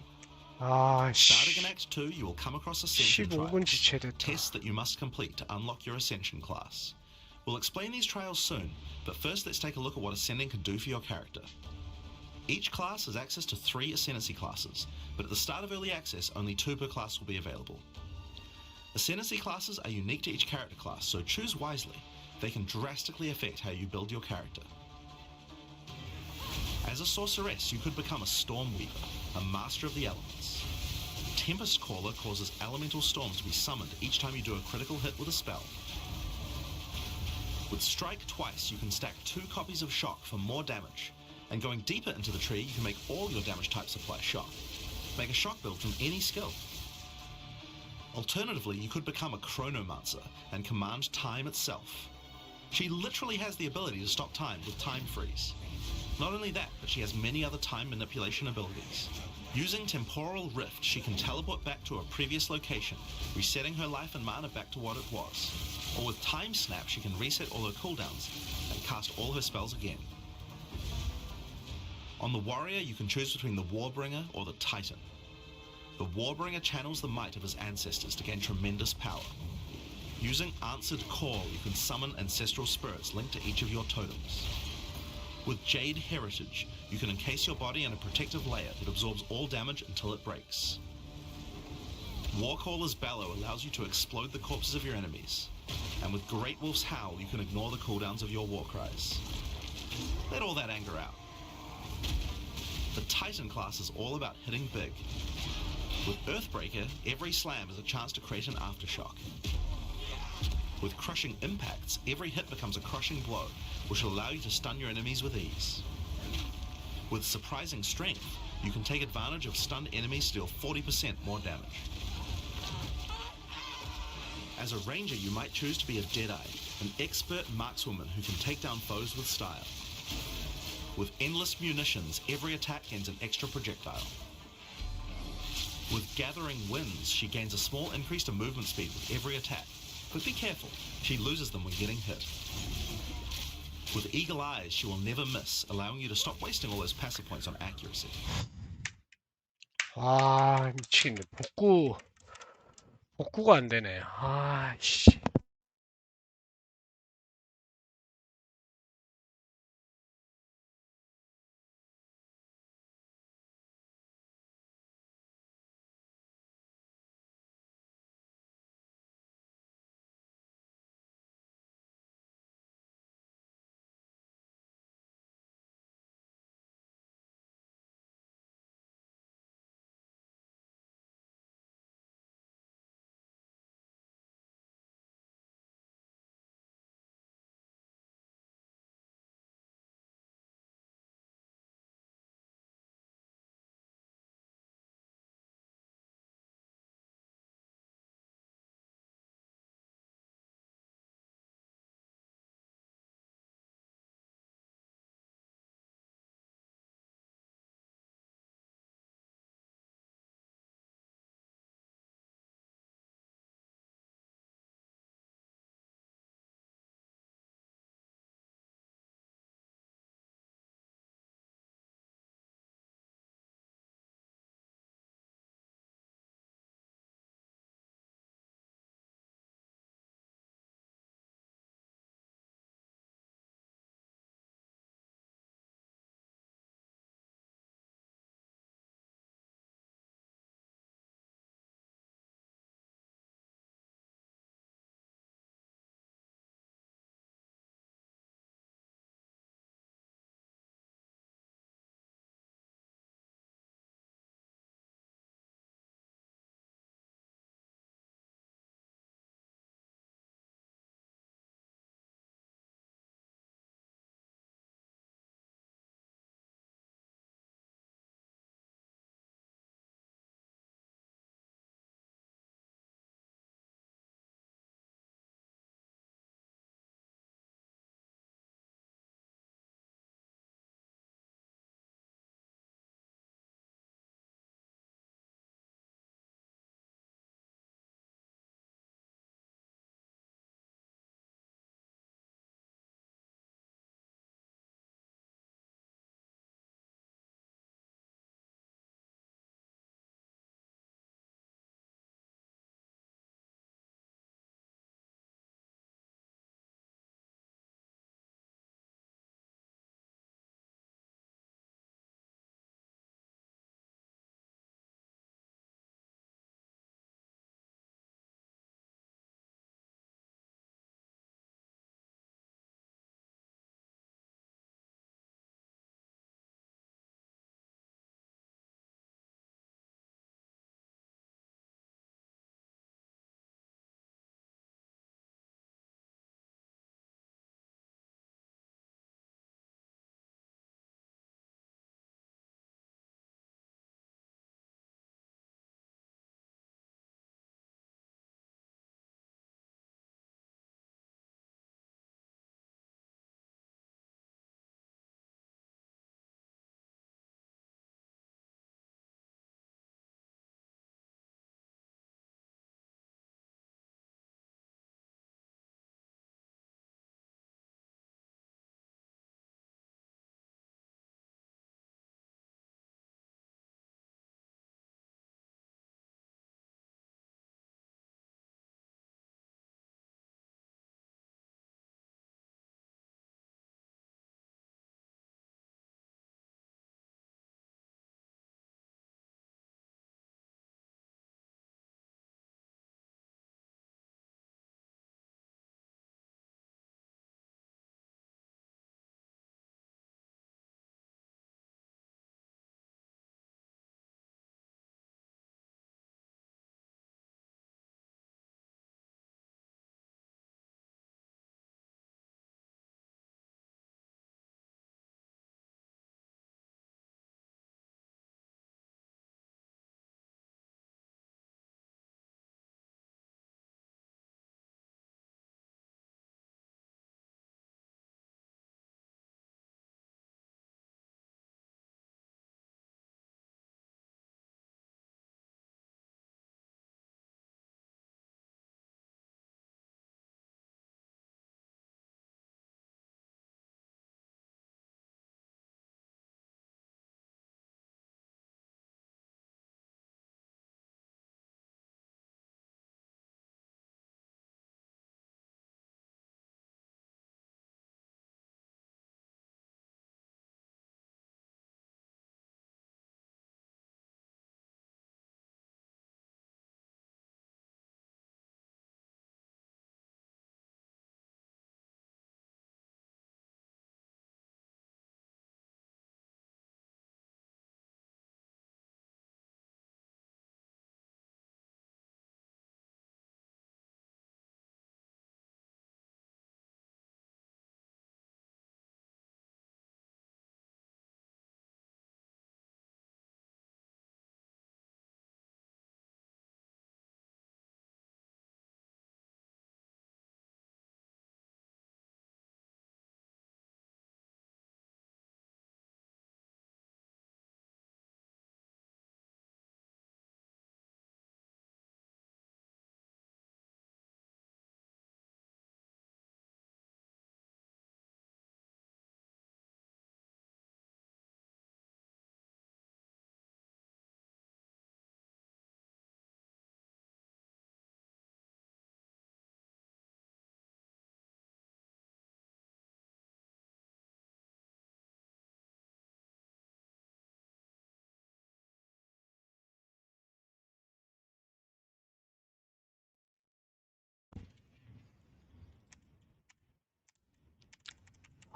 아, Starting in Act 2, you will come across Ascension 15분 trials, 지체됐다. tests that you must complete to unlock your Ascension class. We'll explain these trials soon, but first let's take a look at what Ascending can do for your character. Each class has access to 3 Ascendancy classes, but at the start of Early Access, only 2 per class will be available. Ascendancy classes are unique to each character class, so choose wisely. They can drastically affect how you build your character. As a sorceress, you could become a Storm Weaver, a master of the elements. Tempest Caller causes elemental storms to be summoned each time you do a critical hit with a spell. With Strike Twice, you can stack 2 copies of Shock for more damage, and going deeper into the tree, you can make all your damage types apply Shock. Make a Shock build from any skill. Alternatively, you could become a Chronomancer and command time itself. She literally has the ability to stop time with Time Freeze. Not only that, but she has many other time manipulation abilities. Using Temporal Rift, she can teleport back to a previous location, resetting her life and mana back to what it was. Or with Time Snap, she can reset all her cooldowns and cast all her spells again. On the Warrior, you can choose between the Warbringer or the Titan. The Warbringer channels the might of his ancestors to gain tremendous power. Using Answered Call, you can summon ancestral spirits linked to each of your totems. With Jade Heritage, you can encase your body in a protective layer that absorbs all damage until it breaks. Warcaller's bellow allows you to explode the corpses of your enemies, and with Great Wolf's howl you can ignore the cooldowns of your war cries. Let all that anger out. The Titan class is all about hitting big. With Earthbreaker, every slam is a chance to create an aftershock. With Crushing Impacts, every hit becomes a crushing blow, which will allow you to stun your enemies with ease. With Surprising Strength, you can take advantage of stunned enemies to deal 40% more damage. As a ranger, you might choose to be a Deadeye, an expert markswoman who can take down foes with style. With Endless Munitions, every attack gains an extra projectile. With Gathering Winds, she gains a small increase to movement speed with every attack, but be careful, she loses them when getting hit. With Eagle Eyes, she will never miss, allowing you to stop wasting all those passive points on accuracy. 아, 미치겠네. 복구가 안 되네. 아, 씨.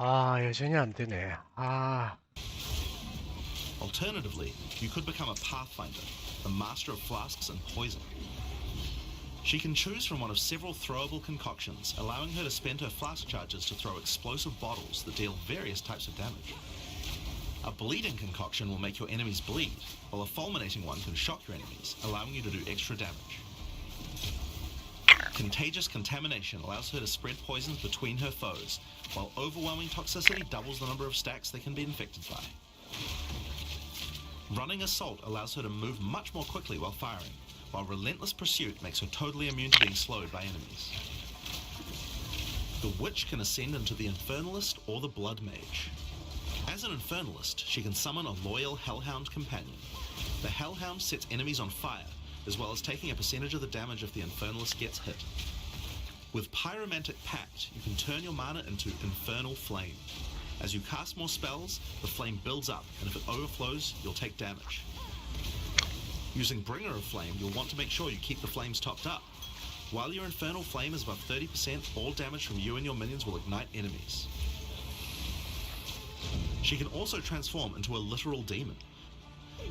아, 여전히 안 되네. 아, Alternatively, you could become a Pathfinder, the master of flasks and poison. She can choose from one of several throwable concoctions, allowing her to spend her flask charges to throw explosive bottles that deal various types of damage. A bleeding concoction will make your enemies bleed, while a fulminating one can shock your enemies, allowing you to do extra damage. Contagious contamination allows her to spread poisons between her foes, while overwhelming toxicity doubles the number of stacks they can be infected by. Running assault allows her to move much more quickly while firing, while relentless pursuit makes her totally immune to being slowed by enemies. The witch can ascend into the Infernalist or the Blood Mage. As an Infernalist, she can summon a loyal Hellhound companion. The Hellhound sets enemies on fire, as well as taking a percentage of the damage if the Infernalist gets hit. With Pyromantic Pact, you can turn your mana into Infernal Flame. As you cast more spells, the flame builds up, and if it overflows, you'll take damage. Using Bringer of Flame, you'll want to make sure you keep the flames topped up. While your Infernal Flame is above 30%, all damage from you and your minions will ignite enemies. She can also transform into a literal demon.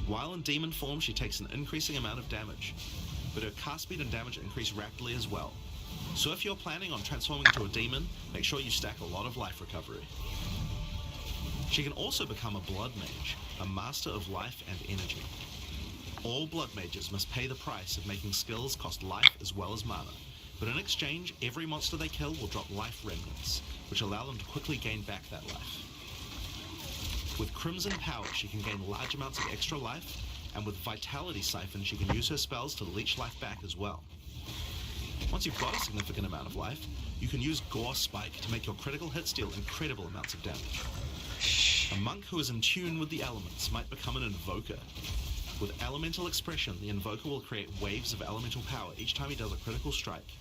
While in demon form, she takes an increasing amount of damage, but her cast speed and damage increase rapidly as well. So if you're planning on transforming into a demon, make sure you stack a lot of life recovery. She can also become a Blood Mage, a master of life and energy. All Blood Mages must pay the price of making skills cost life as well as mana, but in exchange, every monster they kill will drop life remnants, which allow them to quickly gain back that life. With Crimson Power, she can gain large amounts of extra life, and with Vitality Siphon, she can use her spells to leech life back as well. Once you've got a significant amount of life, you can use Gore Spike to make your critical hits deal incredible amounts of damage. A monk who is in tune with the elements might become an Invoker. With Elemental Expression, the Invoker will create waves of elemental power each time he does a critical strike.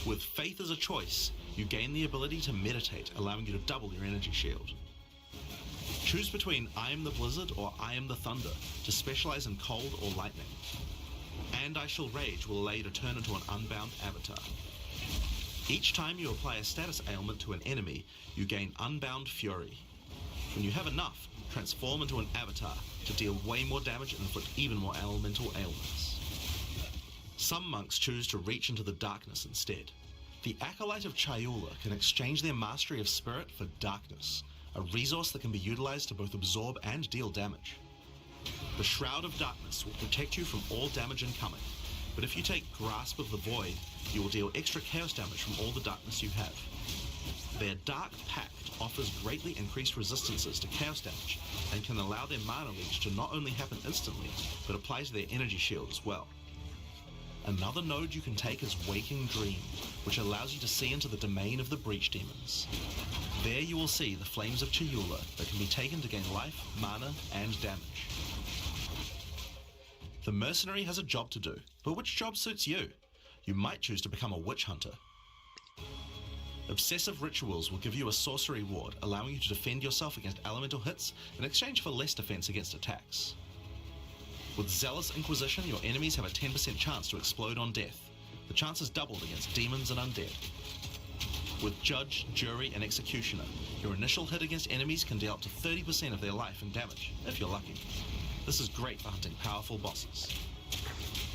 With Faith as a choice, you gain the ability to meditate, allowing you to double your energy shield. Choose between I am the Blizzard or I am the Thunder to specialize in cold or lightning. And I Shall Rage will allow you to turn into an unbound avatar. Each time you apply a status ailment to an enemy, you gain Unbound Fury. When you have enough, transform into an avatar to deal way more damage and inflict even more elemental ailments. Some monks choose to reach into the darkness instead. The Acolyte of Chayula can exchange their mastery of spirit for darkness, a resource that can be utilized to both absorb and deal damage. The Shroud of Darkness will protect you from all damage incoming, but if you take Grasp of the Void, you will deal extra chaos damage from all the darkness you have. Their Dark Pact offers greatly increased resistances to chaos damage and can allow their mana leech to not only happen instantly, but apply to their energy shield as well. Another node you can take is Waking Dream, which allows you to see into the domain of the Breach Demons. There you will see the Flames of Chayula that can be taken to gain life, mana, and damage. The Mercenary has a job to do, but which job suits you? You might choose to become a Witch Hunter. Obsessive Rituals will give you a sorcery ward, allowing you to defend yourself against elemental hits in exchange for less defense against attacks. With Zealous Inquisition, your enemies have a 10% chance to explode on death. The chance is doubled against demons and undead. With Judge, Jury, and Executioner, your initial hit against enemies can deal up to 30% of their life and damage, if you're lucky. This is great for hunting powerful bosses.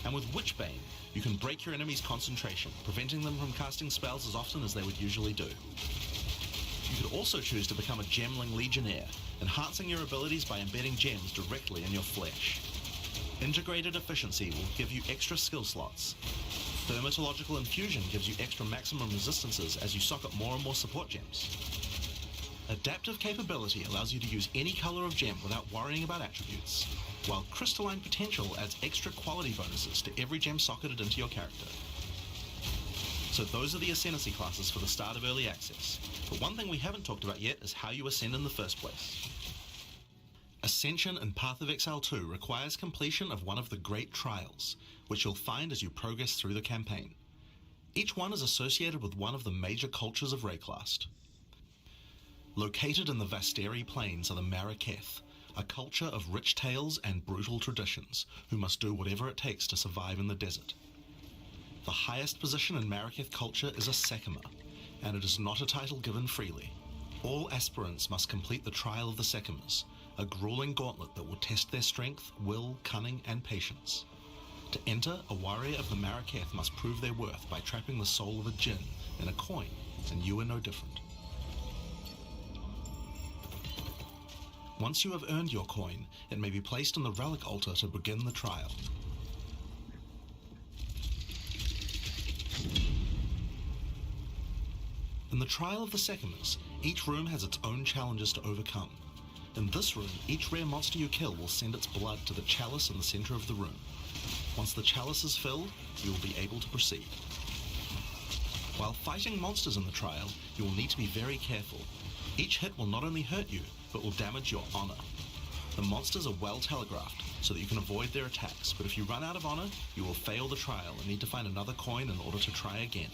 And with Witchbane, you can break your enemy's concentration, preventing them from casting spells as often as they would usually do. You could also choose to become a Gemling Legionnaire, enhancing your abilities by embedding gems directly in your flesh. Integrated Efficiency will give you extra skill slots. Thermatological Infusion gives you extra maximum resistances as you socket more and more support gems. Adaptive Capability allows you to use any color of gem without worrying about attributes, while Crystalline Potential adds extra quality bonuses to every gem socketed into your character. So those are the Ascendancy classes for the start of Early Access, but one thing we haven't talked about yet is how you ascend in the first place. Ascension in Path of Exile 2 requires completion of one of the Great Trials, which you'll find as you progress through the campaign. Each one is associated with one of the major cultures of Rayclast. Located in the Vasteri Plains are the Maraketh, a culture of rich tales and brutal traditions, who must do whatever it takes to survive in the desert. The highest position in Maraketh culture is a Sekima, and it is not a title given freely. All aspirants must complete the Trial of the Secumers, a grueling gauntlet that will test their strength, will, cunning, and patience. To enter, a warrior of the Maraketh must prove their worth by trapping the soul of a djinn in a coin, and you are no different. Once you have earned your coin, it may be placed on the relic altar to begin the trial. In the Trial of the Secumers, each room has its own challenges to overcome. In this room, each rare monster you kill will send its blood to the chalice in the center of the room. Once the chalice is filled, you will be able to proceed. While fighting monsters in the trial, you will need to be very careful. Each hit will not only hurt you, but will damage your honor. The monsters are well telegraphed, so that you can avoid their attacks, but if you run out of honor, you will fail the trial and need to find another coin in order to try again.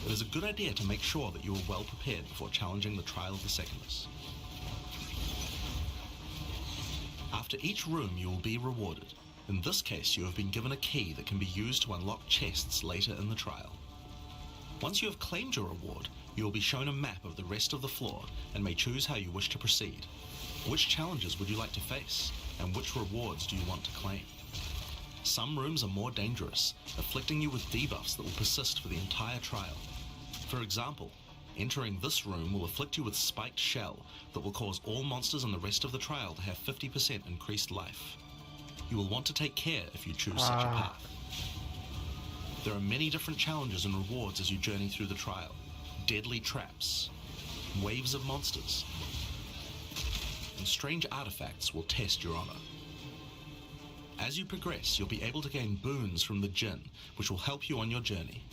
It is a good idea to make sure that you are well prepared before challenging the Trial of the Secumers. After each room, you will be rewarded. In this case, you have been given a key that can be used to unlock chests later in the trial. Once you have claimed your reward, you will be shown a map of the rest of the floor and may choose how you wish to proceed. Which challenges would you like to face, and which rewards do you want to claim? Some rooms are more dangerous, afflicting you with debuffs that will persist for the entire trial. For example, entering this room will afflict you with Spiked Shell that will cause all monsters in the rest of the trial to have 50% increased life. You will want to take care if you choose such a path. There are many different challenges and rewards as you journey through the trial. Deadly traps, waves of monsters, and strange artifacts will test your honor. As you progress, you'll be able to gain boons from the djinn, which will help you on your journey.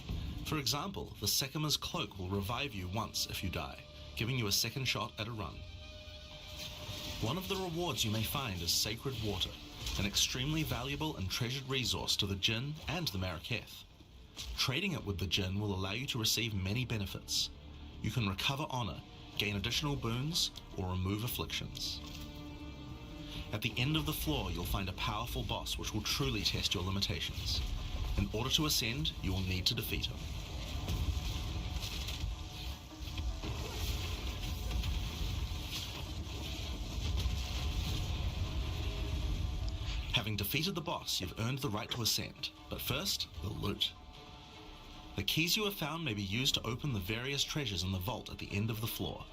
For example, the Secumer's cloak will revive you once if you die, giving you a second shot at a run. One of the rewards you may find is Sacred Water, an extremely valuable and treasured resource to the djinn and the Maraketh. Trading it with the djinn will allow you to receive many benefits. You can recover honor, gain additional boons, or remove afflictions. At the end of the floor, you'll find a powerful boss which will truly test your limitations. In order to ascend, you will need to defeat him. Having defeated the boss, you've earned the right to ascend. But first, the loot. The keys you have found may be used to open the various treasures in the vault at the end of the floor.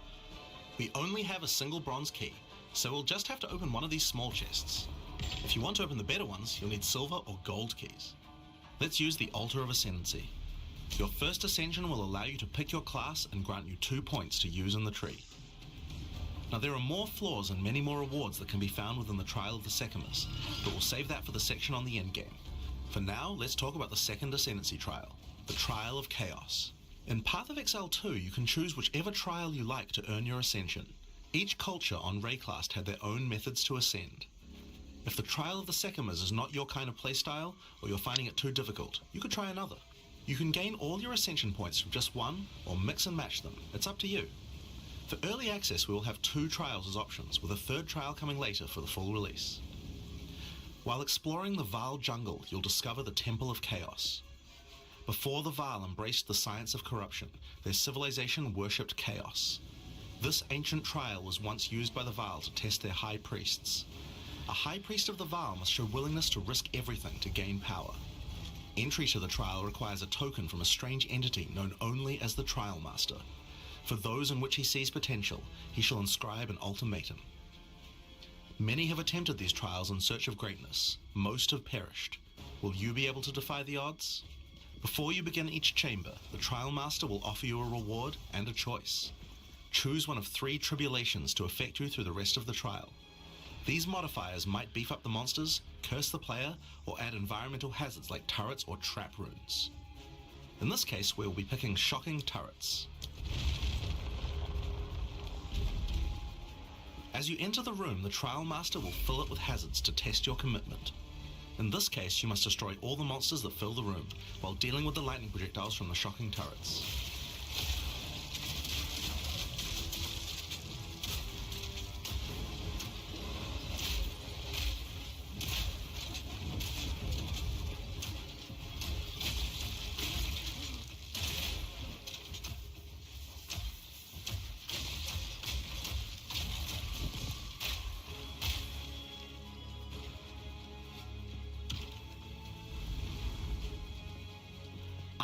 We only have a single bronze key, so we'll just have to open one of these small chests. If you want to open the better ones, you'll need silver or gold keys. Let's use the Altar of Ascendancy. Your first ascension will allow you to pick your class and grant you 2 points to use in the tree. Now there are more floors and many more rewards that can be found within the Trial of the Secumers, but we'll save that for the section on the endgame. For now, let's talk about the second Ascendancy trial, the Trial of Chaos. In Path of Exile 2, you can choose whichever trial you like to earn your ascension. Each culture on Rayclast had their own methods to ascend. If the Trial of the Secumers is not your kind of playstyle, or you're finding it too difficult, you could try another. You can gain all your ascension points from just one, or mix and match them. It's up to you. For early access, we will have 2 trials as options, with a 3rd trial coming later for the full release. While exploring the Vaal jungle, you'll discover the Temple of Chaos. Before the Vaal embraced the science of corruption, their civilization worshipped chaos. This ancient trial was once used by the Vaal to test their high priests. A high priest of the Vaal must show willingness to risk everything to gain power. Entry to the trial requires a token from a strange entity known only as the Trial Master. For those in which he sees potential, he shall inscribe an ultimatum. Many have attempted these trials in search of greatness. Most have perished. Will you be able to defy the odds? Before you begin each chamber, the Trial Master will offer you a reward and a choice. Choose one of 3 tribulations to affect you through the rest of the trial. These modifiers might beef up the monsters, curse the player, or add environmental hazards like turrets or trap runes. In this case, we will be picking shocking turrets. As you enter the room, the Trial Master will fill it with hazards to test your commitment. In this case, you must destroy all the monsters that fill the room, while dealing with the lightning projectiles from the shocking turrets.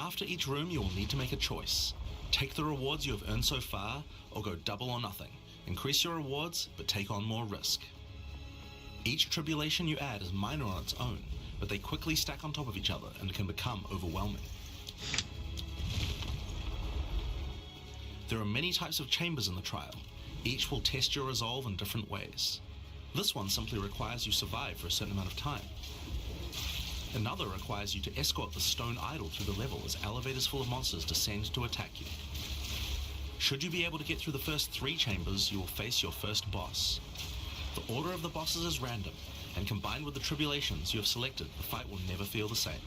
After each room, you will need to make a choice. Take the rewards you have earned so far, or go double or nothing. Increase your rewards, but take on more risk. Each tribulation you add is minor on its own, but they quickly stack on top of each other and can become overwhelming. There are many types of chambers in the trial. Each will test your resolve in different ways. This one simply requires you survive for a certain amount of time. Another requires you to escort the stone idol through the level as elevators full of monsters descend to attack you. Should you be able to get through the first 3 chambers, you will face your first boss. The order of the bosses is random, and combined with the tribulations you have selected, the fight will never feel the same.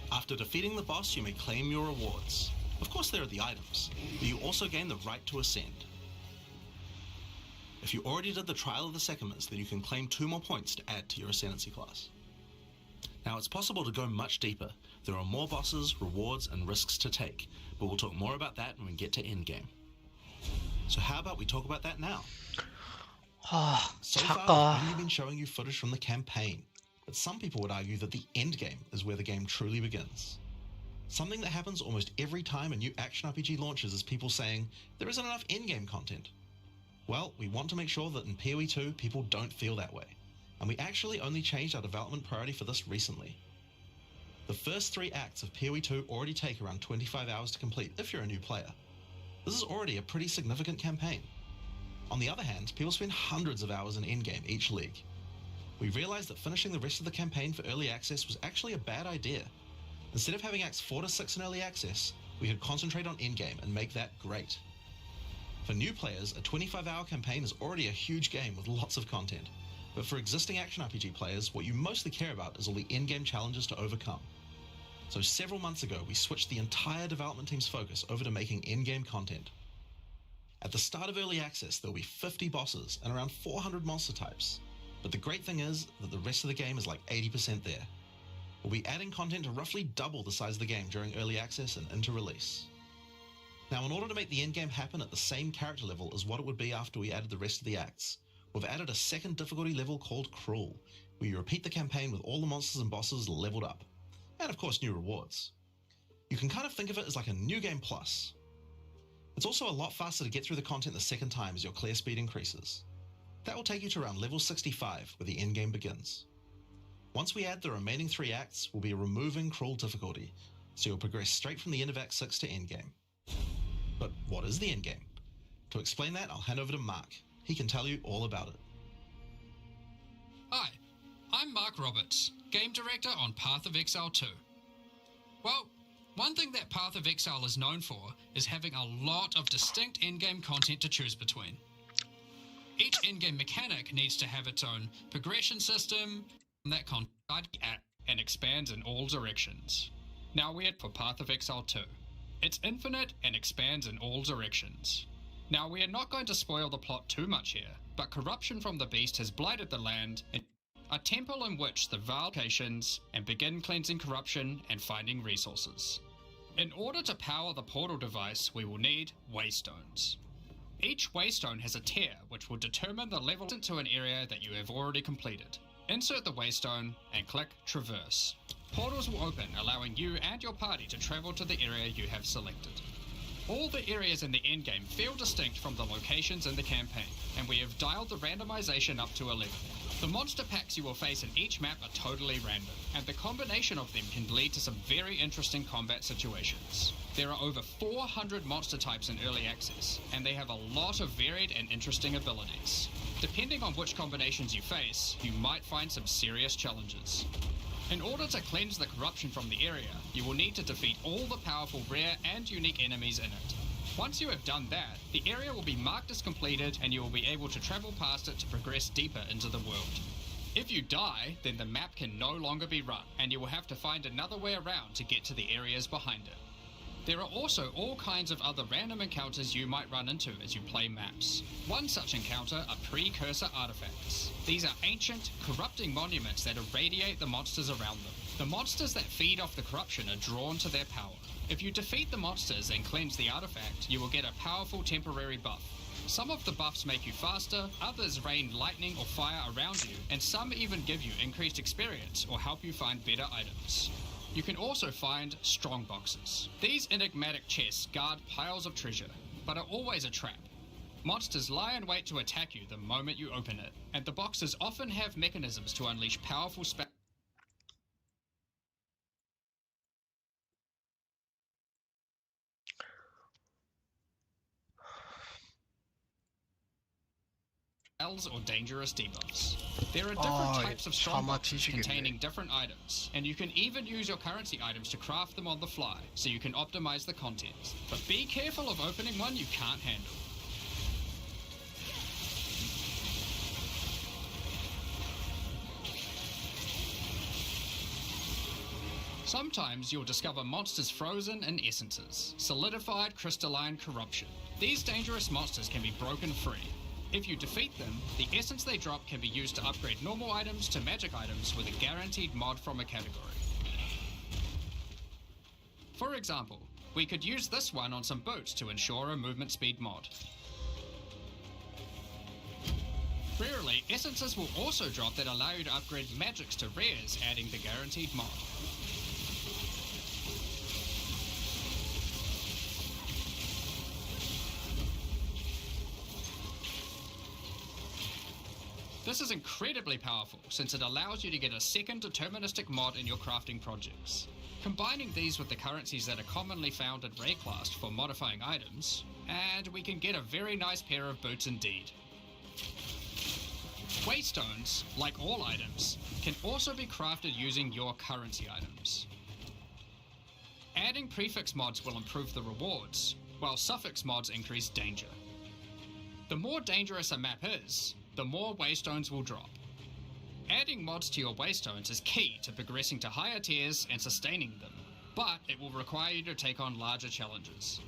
After defeating the boss, you may claim your rewards. Of course there are the items, but you also gain the right to ascend. If you already did the Trial of the Sycamores, then you can claim 2 more points to add to your Ascendancy class. Now it's possible to go much deeper. There are more bosses, rewards, and risks to take, but we'll talk more about that when we get to endgame. So how about we talk about that now? So far, I've only been showing you footage from the campaign, but some people would argue that the endgame is where the game truly begins. Something that happens almost every time a new action RPG launches is people saying, there isn't enough endgame content. Well, we want to make sure that in PoE 2 people don't feel that way, and we actually only changed our development priority for this recently. The first 3 acts of PoE 2 already take around 25 hours to complete if you're a new player. This is already a pretty significant campaign. On the other hand, people spend hundreds of hours in endgame each league. We realized that finishing the rest of the campaign for early access was actually a bad idea. Instead of having acts 4 to 6 in early access, we could concentrate on endgame and make that great. For new players, a 25-hour campaign is already a huge game with lots of content, but for existing action RPG players, what you mostly care about is all the endgame challenges to overcome. So several months ago, we switched the entire development team's focus over to making endgame content. At the start of early access, there will be 50 bosses and around 400 monster types, but the great thing is that the rest of the game is like 80% there. We'll be adding content to roughly double the size of the game during early access and into release. Now, in order to make the endgame happen at the same character level as what it would be after we added the rest of the acts, we've added a second difficulty level called Cruel, where you repeat the campaign with all the monsters and bosses leveled up. And of course, new rewards. You can kind of think of it as like a new game plus. It's also a lot faster to get through the content the second time as your clear speed increases. That will take you to around level 65, where the endgame begins. Once we add the remaining 3 acts, we'll be removing Cruel difficulty, so you'll progress straight from the end of Act 6 to endgame. But what is the endgame? To explain that, I'll hand over to Mark. He can tell you all about it. Hi, I'm Mark Roberts, Game Director on Path of Exile 2. Well, one thing that Path of Exile is known for is having a lot of distinct endgame content to choose between. Each endgame mechanic needs to have its own progression system that content and expands in all directions. Now we're for Path of Exile 2. It's infinite and expands in all directions. Now we are not going to spoil the plot too much here, but corruption from the beast has blighted the land, and a temple in which the Val locations and begin cleansing corruption and finding resources. In order to power the portal device, we will need waystones. Each waystone has a tier which will determine the level into an area that you have already completed. Insert the waystone and click Traverse. Portals will open, allowing you and your party to travel to the area you have selected. All the areas in the endgame feel distinct from the locations in the campaign, and we have dialed the randomization up to 11. The monster packs you will face in each map are totally random, and the combination of them can lead to some very interesting combat situations. There are over 400 monster types in early access, and they have a lot of varied and interesting abilities. Depending on which combinations you face, you might find some serious challenges. In order to cleanse the corruption from the area, you will need to defeat all the powerful rare and unique enemies in it. Once you have done that, the area will be marked as completed and you will be able to travel past it to progress deeper into the world. If you die, then the map can no longer be run, and you will have to find another way around to get to the areas behind it. There are also all kinds of other random encounters you might run into as you play maps. One such encounter are precursor artifacts. These are ancient, corrupting monuments that irradiate the monsters around them. The monsters that feed off the corruption are drawn to their power. If you defeat the monsters and cleanse the artifact, you will get a powerful temporary buff. Some of the buffs make you faster, others rain lightning or fire around you, and some even give you increased experience or help you find better items. You can also find strong boxes. These enigmatic chests guard piles of treasure, but are always a trap. Monsters lie in wait to attack you the moment you open it, and the boxes often have mechanisms to unleash powerful spells. Or dangerous debuffs. There are different types of strong boxes containing different items, and you can even use your currency items to craft them on the fly, so you can optimize the contents. But be careful of opening one you can't handle. Sometimes you'll discover monsters frozen in essences, solidified crystalline corruption. These dangerous monsters can be broken free. If you defeat them, the essence they drop can be used to upgrade normal items to magic items with a guaranteed mod from a category. For example, we could use this one on some boots to ensure a movement speed mod. Rarely, essences will also drop that allow you to upgrade magics to rares, adding the guaranteed mod. This is incredibly powerful since it allows you to get a second deterministic mod in your crafting projects. Combining these with the currencies that are commonly found in Rayclast for modifying items, and we can get a very nice pair of boots indeed. Waystones, like all items, can also be crafted using your currency items. Adding prefix mods will improve the rewards, while suffix mods increase danger. The more dangerous a map is, the more waystones will drop. Adding mods to your waystones is key to progressing to higher tiers and sustaining them, but it will require you to take on larger challenges.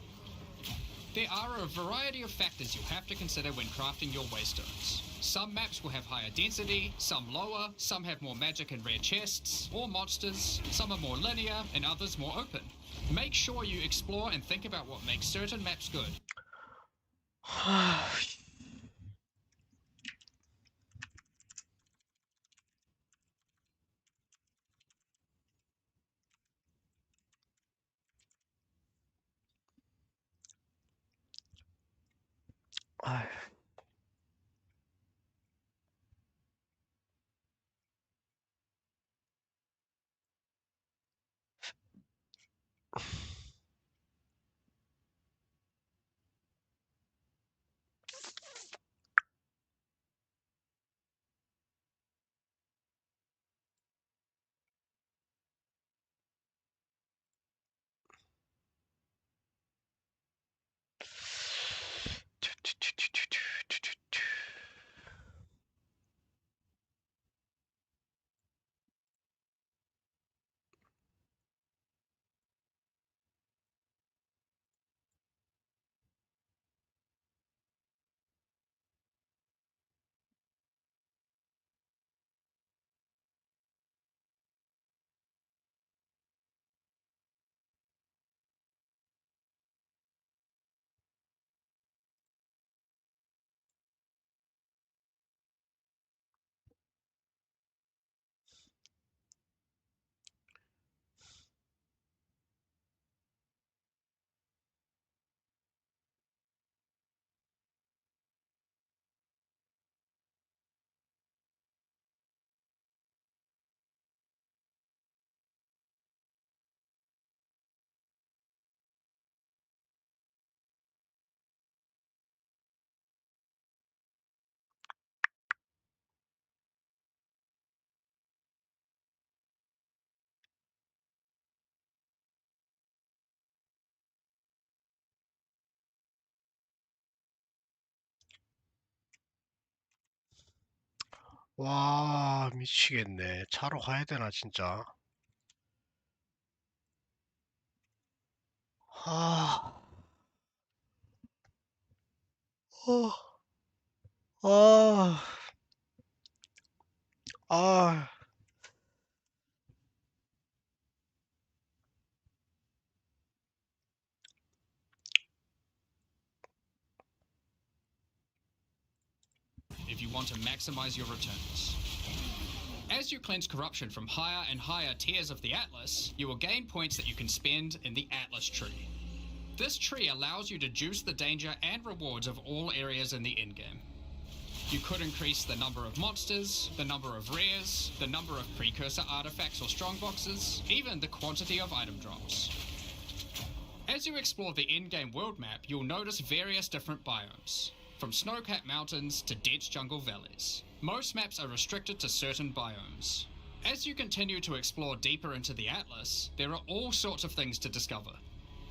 There are a variety of factors you have to consider when crafting your waystones. Some maps will have higher density, some lower, some have more magic and rare chests, or monsters, some are more linear and others more open. Make sure you explore and think about what makes certain maps good. 와, 미치겠네. 차로 가야 되나, 진짜. 아, 아, 아. If you want to maximize your returns. As you cleanse corruption from higher and higher tiers of the Atlas, you will gain points that you can spend in the Atlas tree. This tree allows you to juice the danger and rewards of all areas in the endgame. You could increase the number of monsters, the number of rares, the number of precursor artifacts or strongboxes, even the quantity of item drops. As you explore the endgame world map, you'll notice various different biomes, from snow-capped mountains to dense jungle valleys. Most maps are restricted to certain biomes. As you continue to explore deeper into the Atlas, there are all sorts of things to discover.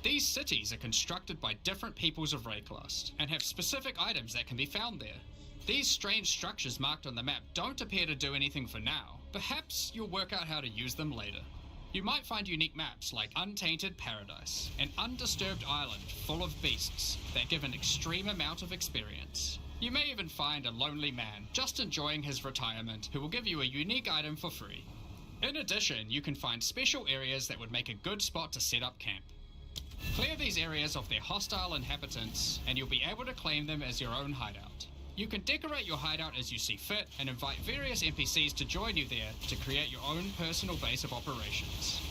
These cities are constructed by different peoples of Rayclast, and have specific items that can be found there. These strange structures marked on the map don't appear to do anything for now. Perhaps you'll work out how to use them later. You might find unique maps like Untainted Paradise, an undisturbed island full of beasts that give an extreme amount of experience. You may even find a lonely man just enjoying his retirement who will give you a unique item for free. In addition, you can find special areas that would make a good spot to set up camp. Clear these areas of their hostile inhabitants and you'll be able to claim them as your own hideout. You can decorate your hideout as you see fit and invite various NPCs to join you there to create your own personal base of operations.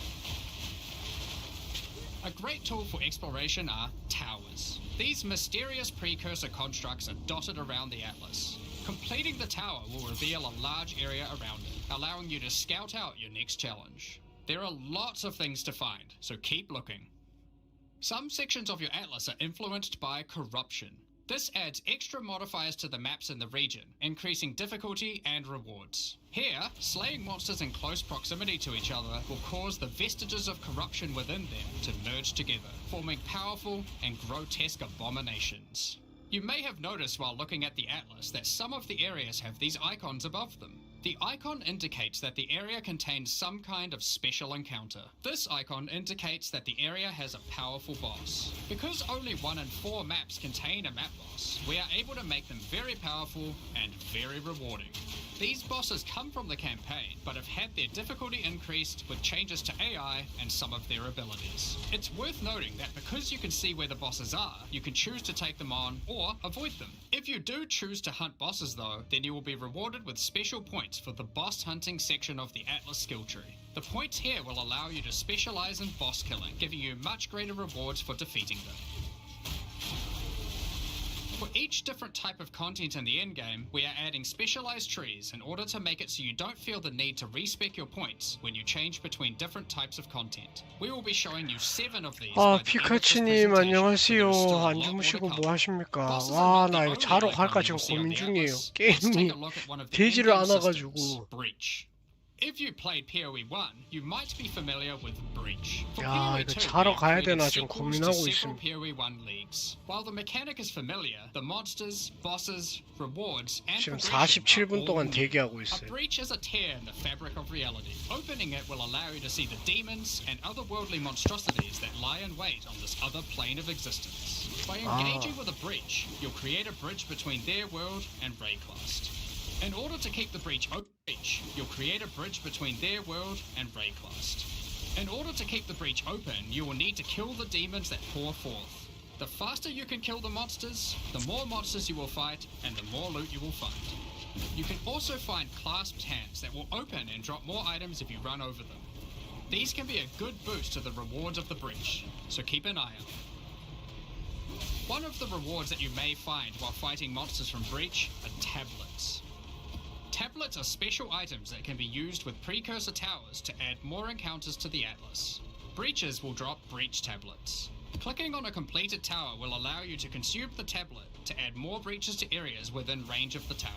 A great tool for exploration are towers. These mysterious precursor constructs are dotted around the Atlas. Completing the tower will reveal a large area around it, allowing you to scout out your next challenge. There are lots of things to find, so keep looking. Some sections of your Atlas are influenced by corruption. This adds extra modifiers to the maps in the region, increasing difficulty and rewards. Here, slaying monsters in close proximity to each other will cause the vestiges of corruption within them to merge together, forming powerful and grotesque abominations. You may have noticed while looking at the Atlas that some of the areas have these icons above them. The icon indicates that the area contains some kind of special encounter. This icon indicates that the area has a powerful boss. Because only 1 in 4 maps contain a map boss, we are able to make them very powerful and very rewarding. These bosses come from the campaign, but have had their difficulty increased with changes to AI and some of their abilities. It's worth noting that because you can see where the bosses are, you can choose to take them on or avoid them. If you do choose to hunt bosses though, then you will be rewarded with special points for the boss hunting section of the Atlas skill tree. The points here will allow you to specialize in boss killing, giving you much greater rewards for defeating them. For each different type of content in the endgame, we are adding specialized trees in order to make it so you don't feel the need to respec your points when you change between different types of content. We will be showing you 7 of these. 피카치님 안녕하세요. 안 주무시고 뭐 하십니까? 와, 나 이거 자러 갈까 지금 고민 중이에요. 게임이 되지를 않아가지고. If you played PoE 1, you might be familiar with Breach. 야, 이거 자러 가야 되나 지금 고민하고 있습니다. PoE 1 leagues. While the mechanic is familiar, the monsters, bosses, rewards, and 지금 47분 동안 대기하고 A 있어요. breach is a tear in the fabric of reality. Opening it will allow you to see the demons and otherworldly monstrosities that lie in wait on this other plane of existence. By engaging with a breach, you'll create a bridge between their world and Rayclast. In order to keep the breach open, you'll create a bridge between their world and Rayclast. In order to keep the breach open, you will need to kill the demons that pour forth. The faster you can kill the monsters, the more monsters you will fight, and the more loot you will find. You can also find clasped hands that will open and drop more items if you run over them. These can be a good boost to the rewards of the breach, so keep an eye out. One of the rewards that you may find while fighting monsters from Breach are tablets. Tablets are special items that can be used with precursor towers to add more encounters to the Atlas. Breaches will drop breach tablets. Clicking on a completed tower will allow you to consume the tablet to add more breaches to areas within range of the tower.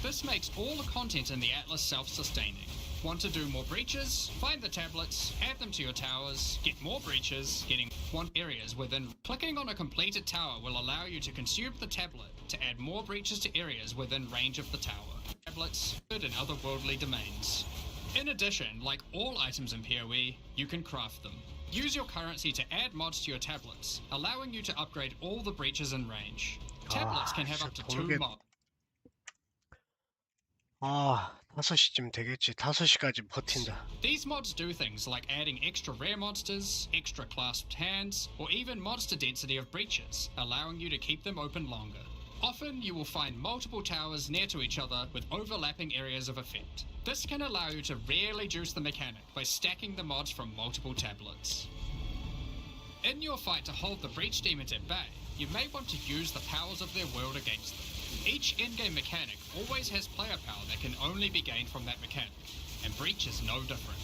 This makes all the content in the Atlas self-sustaining. Want to do more breaches? Find the tablets, add them to your towers, get more breaches, getting one areas within. Clicking on a completed tower will allow you to consume the tablet to add more breaches to areas within range of the tower. Tablets, good in otherworldly domains. In addition, like all items in PoE, you can craft them. Use your currency to add mods to your tablets, allowing you to upgrade all the breaches in range. Tablets can have up to 2 mods. 5시쯤 되겠지. 5시까지 버틴다. These mods do things like adding extra rare monsters, extra clasped hands, or even monster density of breaches, allowing you to keep them open longer. Often you will find multiple towers near to each other with overlapping areas of effect. This can allow you to really juice the mechanic by stacking the mods from multiple tablets. In your fight to hold the Breach Demons at bay, you may want to use the powers of their world against them. Each in-game mechanic always has player power that can only be gained from that mechanic, and Breach is no different.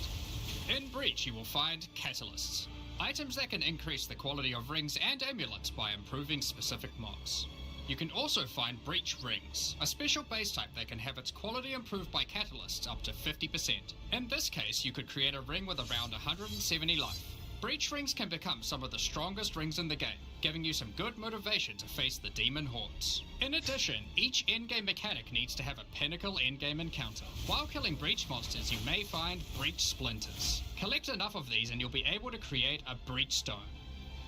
In Breach you will find catalysts, items that can increase the quality of rings and amulets by improving specific mobs. You can also find Breach Rings, a special base type that can have its quality improved by catalysts up to 50%. In this case, you could create a ring with around 170 life. Breach Rings can become some of the strongest rings in the game, giving you some good motivation to face the demon hordes. In addition, each in-game mechanic needs to have a pinnacle in-game encounter. While killing Breach monsters, you may find Breach Splinters. Collect enough of these and you'll be able to create a Breach Stone.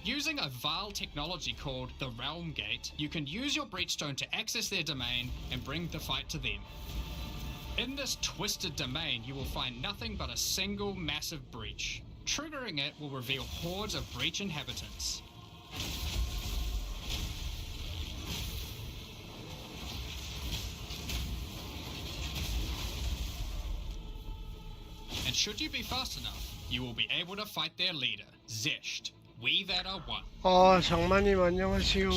Using a Vaal technology called the Realm Gate, you can use your Breachstone to access their domain and bring the fight to them. In this twisted domain, you will find nothing but a single massive breach. Triggering it will reveal hordes of breach inhabitants. And should you be fast enough, you will be able to fight their leader, Zesht. We that are one. 장마님 안녕하세요.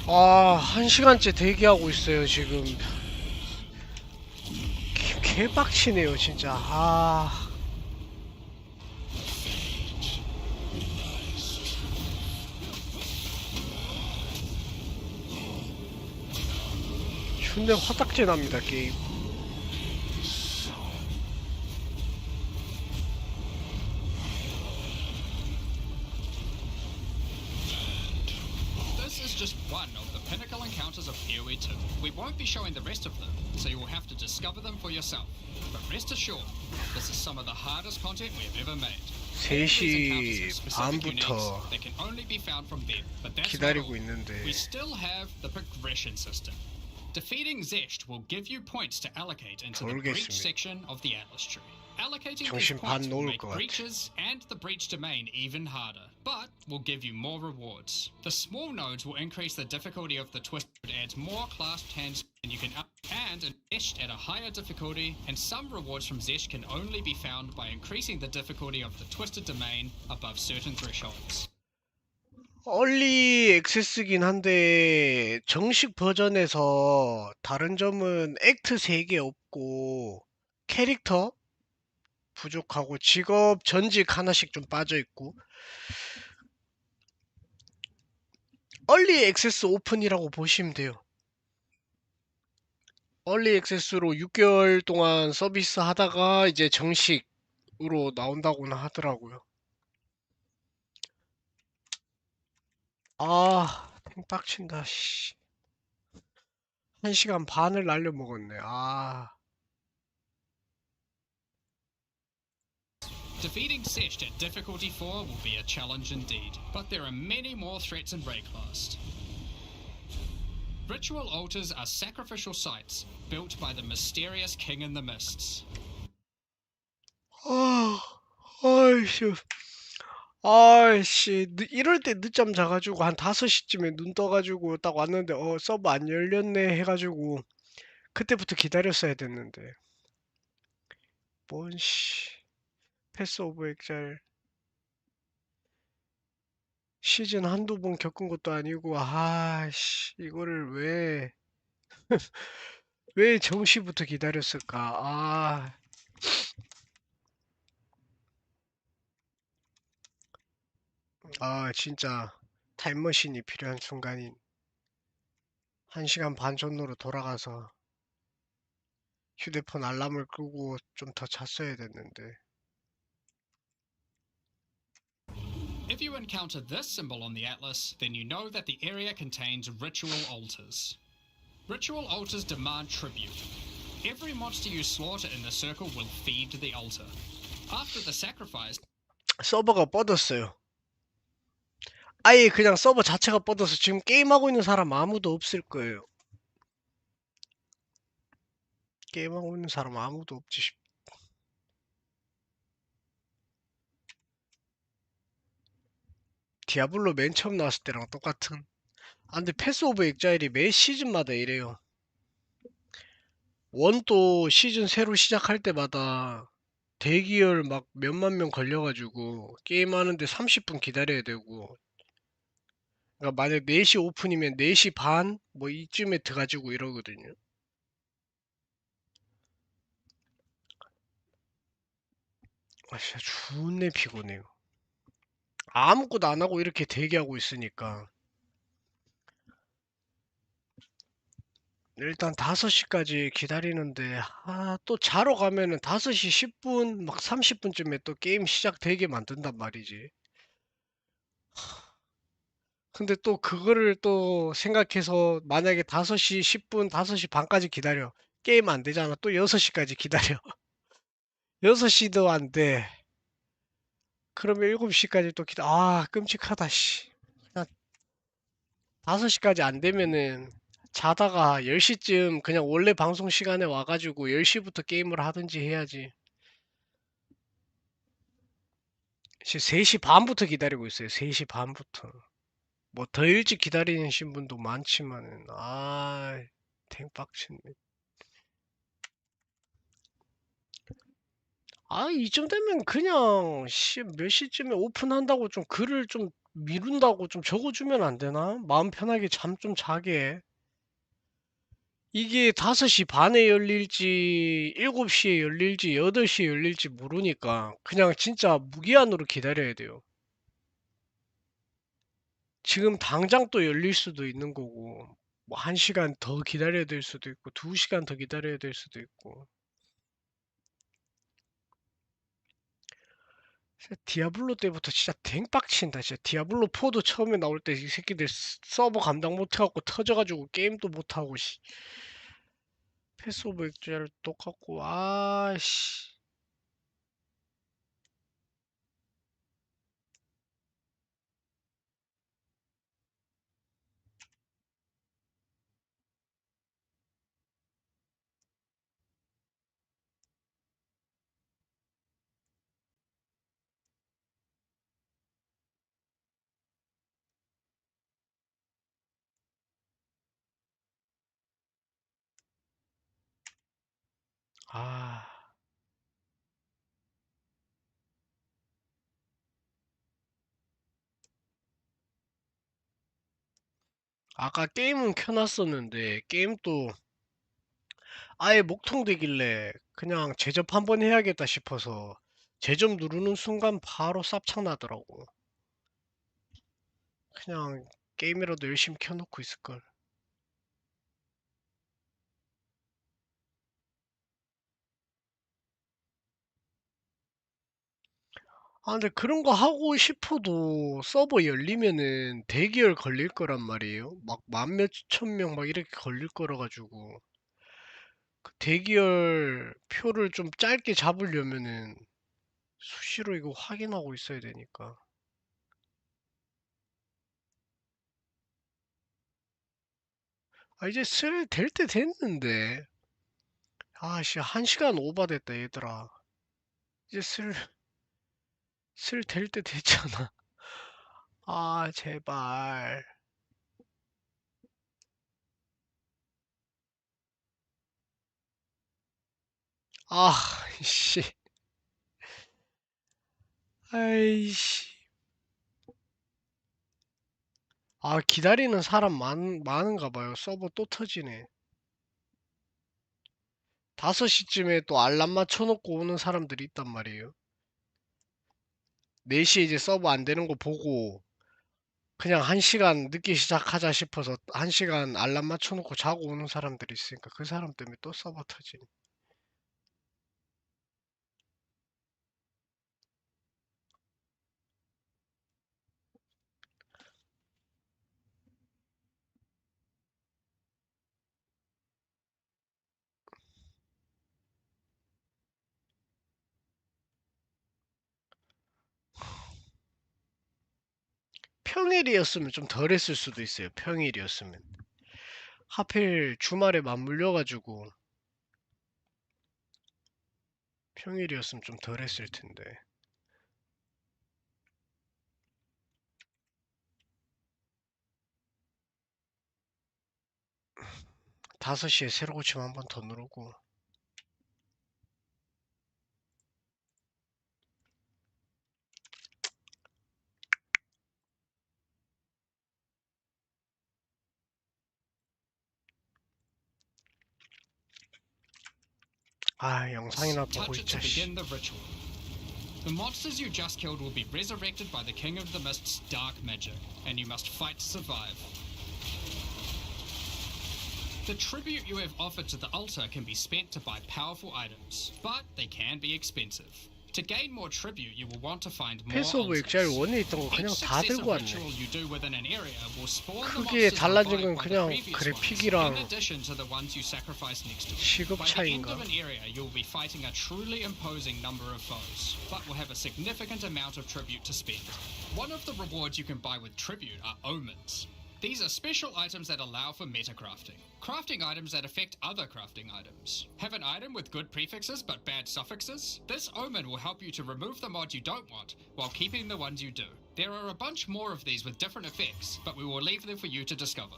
1시간째 대기하고 있어요, 지금. 개빡치네요, 진짜. 존나 화딱지 납니다, 게임. Just one of the pinnacle encounters of PoE 2. We won't be showing the rest of them, so you will have to discover them for yourself. But rest assured, this is some of the hardest content we have ever made. 3시 반부터 that can only be found from them, but that's 기다리고 not all. 있는데. We still have the progression system. Defeating Zesht will give you points to allocate into the breach section of the Atlas tree. Allocating these points will make breaches and the breach domain even harder, but will give you more rewards. The small nodes will increase the difficulty of the twist, it adds more clasped hands, and you can up and Zesht at a higher difficulty, and some rewards from Zesht can only be found by increasing the difficulty of the twisted domain above certain thresholds. 얼리 액세스긴 한데 정식 버전에서 다른 점은 액트 3개 없고 캐릭터 부족하고 직업 전직 하나씩 좀 빠져있고 얼리 액세스 오픈이라고 보시면 돼요. 얼리 액세스로 6개월 동안 서비스 하다가 이제 정식으로 나온다고는 하더라고요. 땡빡친다, 씨. 1시간 반을 날려먹었네, Defeating Zesht at difficulty 4 will be a challenge indeed, but there are many more threats in Rayclast. Ritual altars are sacrificial sites built by the mysterious king in the mists. 아이씨, 이럴 때 늦잠 자가지고 한 5시쯤에 눈 떠가지고 딱 왔는데 서버 안 열렸네 해가지고 그때부터 기다렸어야 됐는데 뭔 씨 패스오브엑자일 시즌 한두 번 겪은 것도 아니고 이거를 왜 왜 정시부터 기다렸을까. 진짜 타임머신이 필요한 순간인 1시간 반 전으로 돌아가서 휴대폰 알람을 끄고 좀 더 잤어야 됐는데. If you encounter this symbol on the Atlas, then you know that the area contains ritual altars. Ritual altars demand tribute. Every monster you slaughter in the circle will feed the altar. After the sacrifice, 서버가 뻗었어요. 아예 그냥 서버 자체가 뻗어서 지금 게임하고 있는 사람 아무도 없을 거예요. 게임하고 있는 사람 아무도 없지. 디아블로 맨 처음 나왔을 때랑 똑같은 아, 근데 패스 오브 엑자일이 매 시즌마다 이래요. 원도 시즌 새로 시작할 때마다 대기열 막 몇만 명 걸려가지고 게임하는데 30분 기다려야 되고, 그러니까 만약 4시 오픈이면 4시 반 뭐 이쯤에 들어가지고 이러거든요. 아, 진짜 존내 피곤해요. 아무것도 안 하고 이렇게 대기하고 있으니까. 일단 5시까지 기다리는데, 아, 또 자러 가면은 5시 10분, 막 30분쯤에 또 게임 시작되게 만든단 말이지. 근데 또 그거를 또 생각해서 만약에 5시 10분, 5시 반까지 기다려. 게임 안 되잖아. 또 6시까지 기다려. 6시도 안 돼. 그러면 7시까지 또 아, 끔찍하다, 씨. 그냥 5시까지 안 되면은 자다가 10시쯤 그냥 원래 방송 시간에 와가지고 10시부터 게임을 하든지 해야지. 지금 3시 반부터 기다리고 있어요. 3시 반부터. 뭐 더 일찍 기다리신 분도 많지만은, 아, 탱빡치네. 아, 이쯤 되면 그냥 몇 시쯤에 오픈한다고 좀 글을 좀 미룬다고 좀 적어주면 안 되나? 마음 편하게 잠 좀 자게. 이게 5시 반에 열릴지, 7시에 열릴지, 8시에 열릴지 모르니까 그냥 진짜 무기한으로 기다려야 돼요. 지금 당장 또 열릴 수도 있는 거고, 뭐 1시간 더 기다려야 될 수도 있고, 2시간 더 기다려야 될 수도 있고. 진짜 디아블로 때부터 진짜 댕빡친다. 진짜 디아블로 4도 처음에 나올 때 이 새끼들 서버 감당 못해갖고 터져가지고 게임도 못하고 씨. 패스 오브 액자일 똑같고 아씨. 아. 아까 게임은 켜놨었는데 게임도 아예 목통되길래 그냥 제접 한번 해야겠다 싶어서 제접 누르는 순간 바로 쌉창 나더라고. 그냥 게임이라도 열심히 켜놓고 있을걸. 아, 근데 그런 거 하고 싶어도 서버 열리면은 대기열 걸릴 거란 말이에요. 막 만 몇천 명 막 이렇게 걸릴 거라 가지고 그 대기열 표를 좀 짧게 잡으려면은 수시로 이거 확인하고 있어야 되니까. 아, 이제 슬 될 때 됐는데. 아씨, 1시간 오바됐다, 얘들아. 이제 슬 될 때 됐잖아. 아, 제발. 아, 씨. 아이씨. 아, 기다리는 사람 많은가 봐요. 서버 또 터지네. 5시쯤에 또 알람 맞춰놓고 오는 사람들이 있단 말이에요. 4시에 이제 서버 안 되는 거 보고 그냥 1시간 늦게 시작하자 싶어서 1시간 알람 맞춰놓고 자고 오는 사람들이 있으니까 그 사람 때문에 또 서버 터지네. 평일이었으면 좀 덜 했을 수도 있어요. 평일이었으면. 하필 주말에 맞물려가지고 평일이었으면 좀 덜 했을 텐데. 5시에 새로 고치면 한 번 더 누르고. 아, 영상이나 보고 Touch it to 있자. 씨. begin the ritual. The monsters you just killed will be resurrected by the King of the Mist's dark magic, and you must fight to survive. The tribute you have offered to the altar can be spent to buy powerful items, but they can be expensive. To gain more tribute, you will want to find more 패스오브엑자일 altars. 1에 있던 거 그냥 Each 다 successive 들고 왔네. ritual you do within an area will spawn the 크기에 monsters 달라진 revived 건 by the 그냥 previous 그래픽이랑 ones, in addition to the ones you sacrifice next to it. 시급 By the end 차이인가? of an area, you'll be fighting a truly imposing number of foes, but will have a significant amount of tribute to spend. One of the rewards you can buy with tribute are omens. These are special items that allow for metacrafting. Crafting items that affect other crafting items. Have an item with good prefixes but bad suffixes? This omen will help you to remove the mods you don't want while keeping the ones you do. There are a bunch more of these with different effects, but we will leave them for you to discover.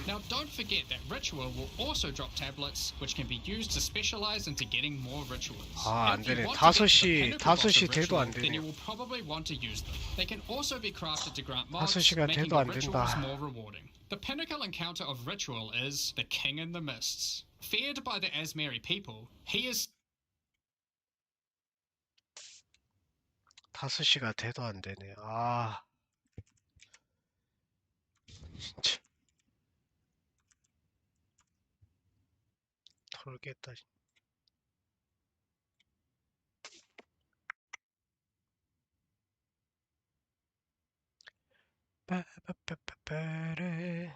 Now don't forget that Ritual will also drop tablets, which can be used to specialize into getting more rituals. 아, 안 If you 되네. want to get to the 5시, pinnacle boss of 5시 돼도 Ritual, 안 then you 되네. will probably want to use them. They can also be crafted to grant mods, 5시가 making 돼도 the 안 rituals 된다. more rewarding. The pinnacle encounter of Ritual is the King in the Mists. Feared by the Asmeri people, he is 5시가 돼도 안 되네. 아, 진짜. 털겠다. 빠빠빠빠빠레.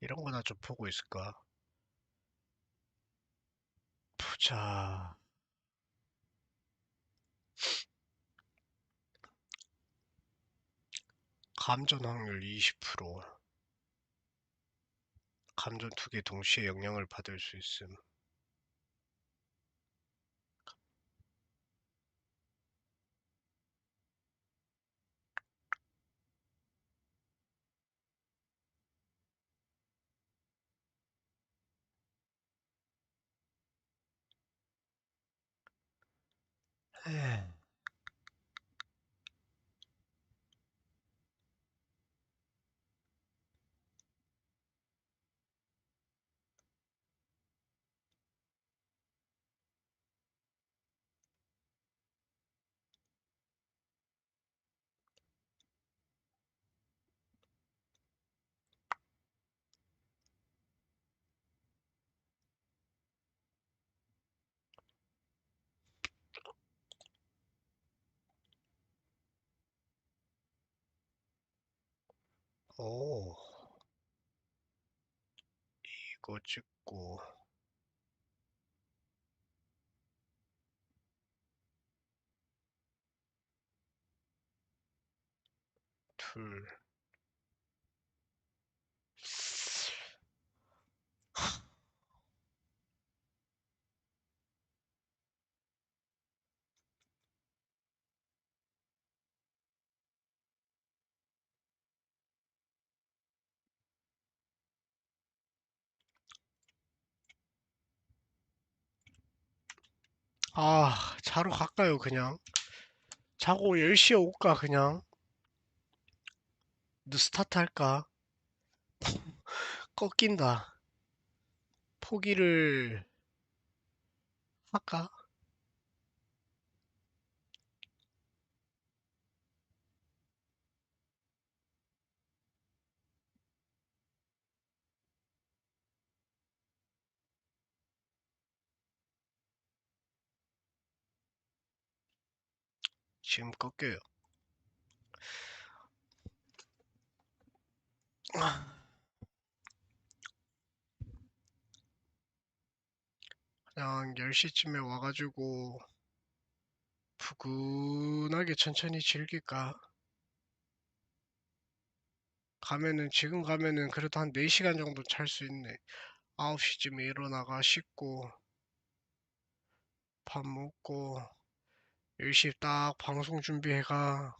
이런 거나 좀 보고 있을까? 보자. 감전 확률 20%. 감전 2개 동시에 영향을 받을 수 있음. 에이. 오, 이거 찍고. 둘. 아, 자러 갈까요, 그냥? 자고 10시에 올까, 그냥? 스타트 할까? 꺾인다. 포기를 할까? 지금 꺾여요. 그냥 10시쯤에 와가지고 푸근하게 천천히 즐길까? 지금 가면은 그래도 한 4시간 정도 잘 수 있네. 9시쯤에 일어나가 씻고, 밥 먹고, 10시 딱 방송 준비해가.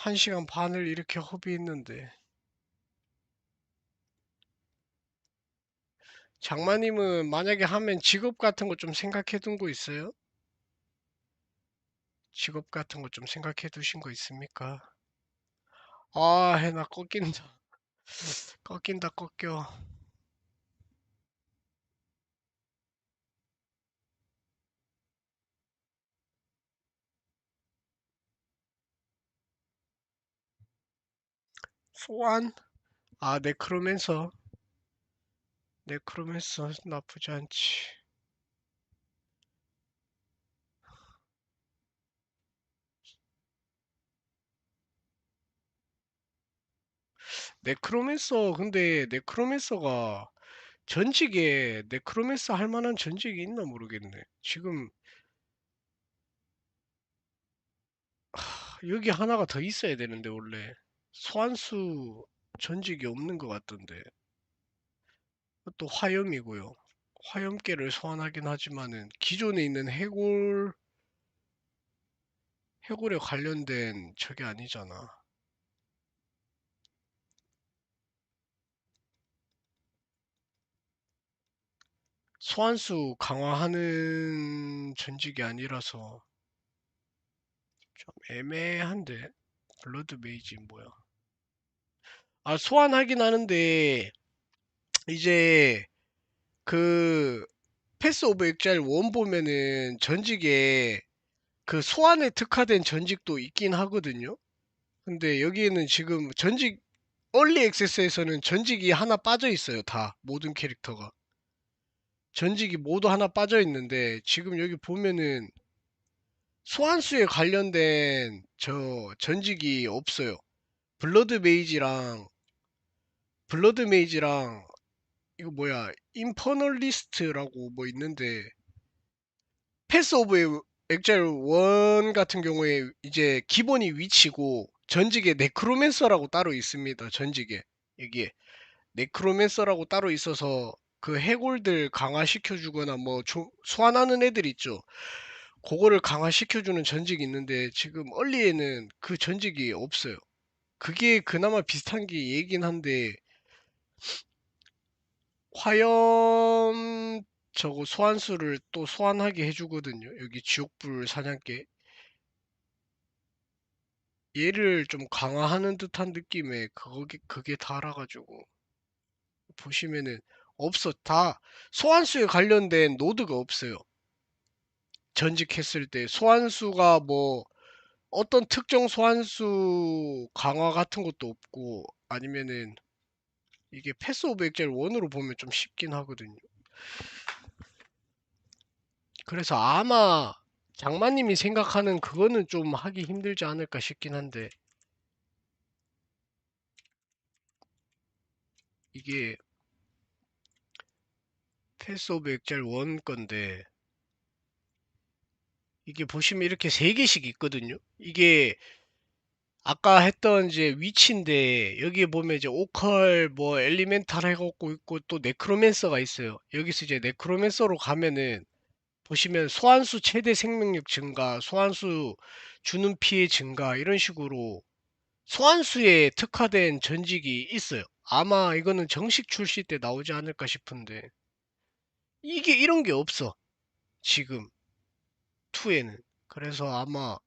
1시간 반을 이렇게 허비했는데. 장마님은 만약에 하면 직업 같은 거 좀 생각해 둔 거 있어요? 직업 같은 거 좀 생각해 두신 거 있습니까? 아, 해나 꺾인다. 꺾인다, 꺾여. 소환? 아, 네크로맨서. 네크로맨서 나쁘지 않지. 네크로맨서, 근데 네크로맨서가 전직에 네크로맨서 할 만한 전직이 있나 모르겠네. 지금 여기 하나가 더 있어야 되는데 원래 소환수 전직이 없는 것 같던데. 또 화염이고요. 화염계를 소환하긴 하지만은 기존에 있는 해골에 관련된 저게 아니잖아. 소환수 강화하는 전직이 아니라서 좀 애매한데. 블러드 메이지 뭐야? 아, 소환하긴 하는데 이제 그 패스 오브 엑자일 1 보면은 전직에 그 소환에 특화된 전직도 있긴 하거든요. 근데 여기에는 지금 전직 얼리 액세스에서는 전직이 하나 빠져 있어요. 다 모든 캐릭터가 전직이 모두 하나 빠져 있는데 지금 여기 보면은 소환수에 관련된 저 전직이 없어요. 블러드 메이지랑 이거 뭐야 인퍼널리스트라고 뭐 있는데 패스 오브 엑자일 1 같은 경우에 이제 기본이 위치고 전직에 네크로맨서라고 따로 있습니다. 전직에 여기에 네크로맨서라고 따로 있어서 그 해골들 강화시켜 주거나 뭐 소환하는 애들 있죠. 그거를 강화시켜 주는 전직이 있는데 지금 얼리에는 그 전직이 없어요. 그게 그나마 비슷한 게 얘긴 한데 화염 저거 소환수를 또 소환하게 해주거든요. 여기 지옥불 사냥개 얘를 좀 강화하는 듯한 느낌의 그게 달아가지고 보시면은 없어. 다 소환수에 관련된 노드가 없어요. 전직했을 때 소환수가 뭐 어떤 특정 소환수 강화 같은 것도 없고 아니면은 이게 패스 오브 엑자일 1으로 보면 좀 쉽긴 하거든요. 그래서 아마 장마님이 생각하는 그거는 좀 하기 힘들지 않을까 싶긴 한데 이게 패스 오브 엑자일 1 건데 이게 보시면 이렇게 3개씩 있거든요. 이게 아까 했던 이제 위치인데 여기에 보면 이제 오컬 뭐 엘리멘탈 해갖고 있고 또 네크로맨서가 있어요. 여기서 이제 네크로맨서로 가면은 보시면 소환수 최대 생명력 증가, 소환수 주는 피해 증가 이런 식으로 소환수에 특화된 전직이 있어요. 아마 이거는 정식 출시 때 나오지 않을까 싶은데 이게 이런 게 없어. 지금 2에는. 그래서 아마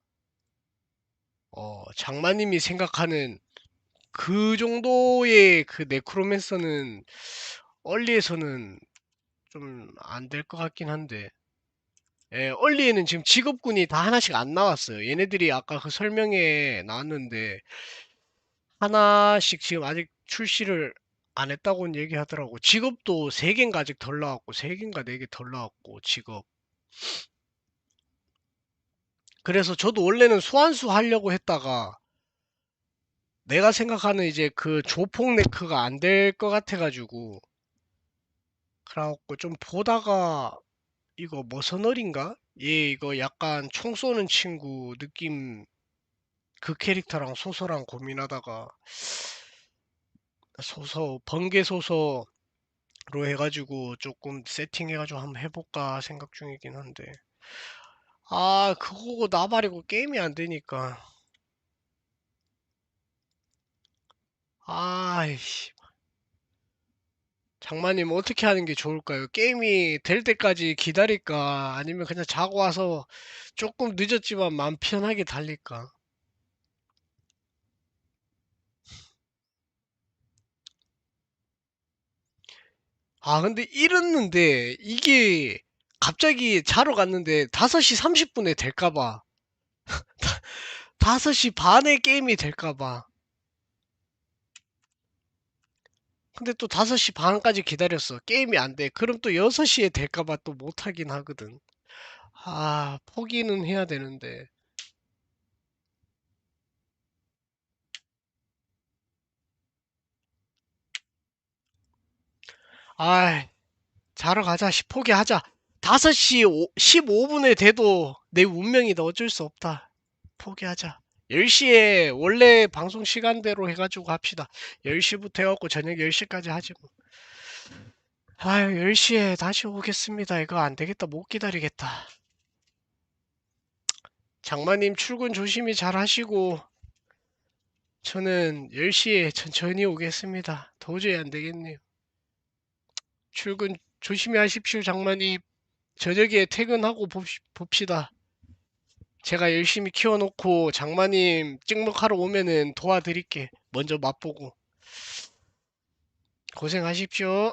장마님이 생각하는 그 정도의 그 네크로맨서는 얼리에서는 좀 안 될 것 같긴 한데 예, 얼리에는 지금 직업군이 다 하나씩 안 나왔어요. 얘네들이 아까 그 설명에 나왔는데 하나씩 지금 아직 출시를 안 했다고는 얘기하더라고. 직업도 3개인가 아직 덜 나왔고 3개인가 4개 덜 나왔고 직업. 그래서 저도 원래는 소환수 하려고 했다가 내가 생각하는 이제 그 조폭 네크가 안 될 것 같아가지고 그래갖고 좀 보다가 이거 머서널인가? 얘 이거 약간 총 쏘는 친구 느낌 그 캐릭터랑 소서랑 고민하다가 소서 번개 소서로 해가지고 조금 세팅해가지고 한번 해볼까 생각 중이긴 한데 아 그거고 나발이고 게임이 안 되니까 아이씨. 장마님 어떻게 하는 게 좋을까요? 게임이 될 때까지 기다릴까? 아니면 그냥 자고 와서 조금 늦었지만 마음 편하게 달릴까? 아, 근데 이랬는데 이게 갑자기 자러 갔는데 5시 30분에 될까 봐. 5시 반에 게임이 될까 봐. 근데 또 5시 반까지 기다렸어. 게임이 안 돼. 그럼 또 6시에 될까 봐 또 못하긴 하거든. 아, 포기는 해야 되는데. 아, 자러 가자. 포기하자. 5시 15분에 돼도 내 운명이다. 어쩔 수 없다. 포기하자. 10시에 원래 방송 시간대로 해가지고 합시다. 10시부터 해갖고 저녁 10시까지 하지 뭐. 아유, 10시에 다시 오겠습니다. 이거 안 되겠다. 못 기다리겠다. 장마님 출근 조심히 잘 하시고, 저는 10시에 천천히 오겠습니다. 도저히 안 되겠네요. 출근 조심히 하십시오, 장마님. 저녁에 퇴근하고 봅시다. 제가 열심히 키워놓고 장마님 찍먹하러 오면은 도와드릴게. 먼저 맛보고. 고생하십시오.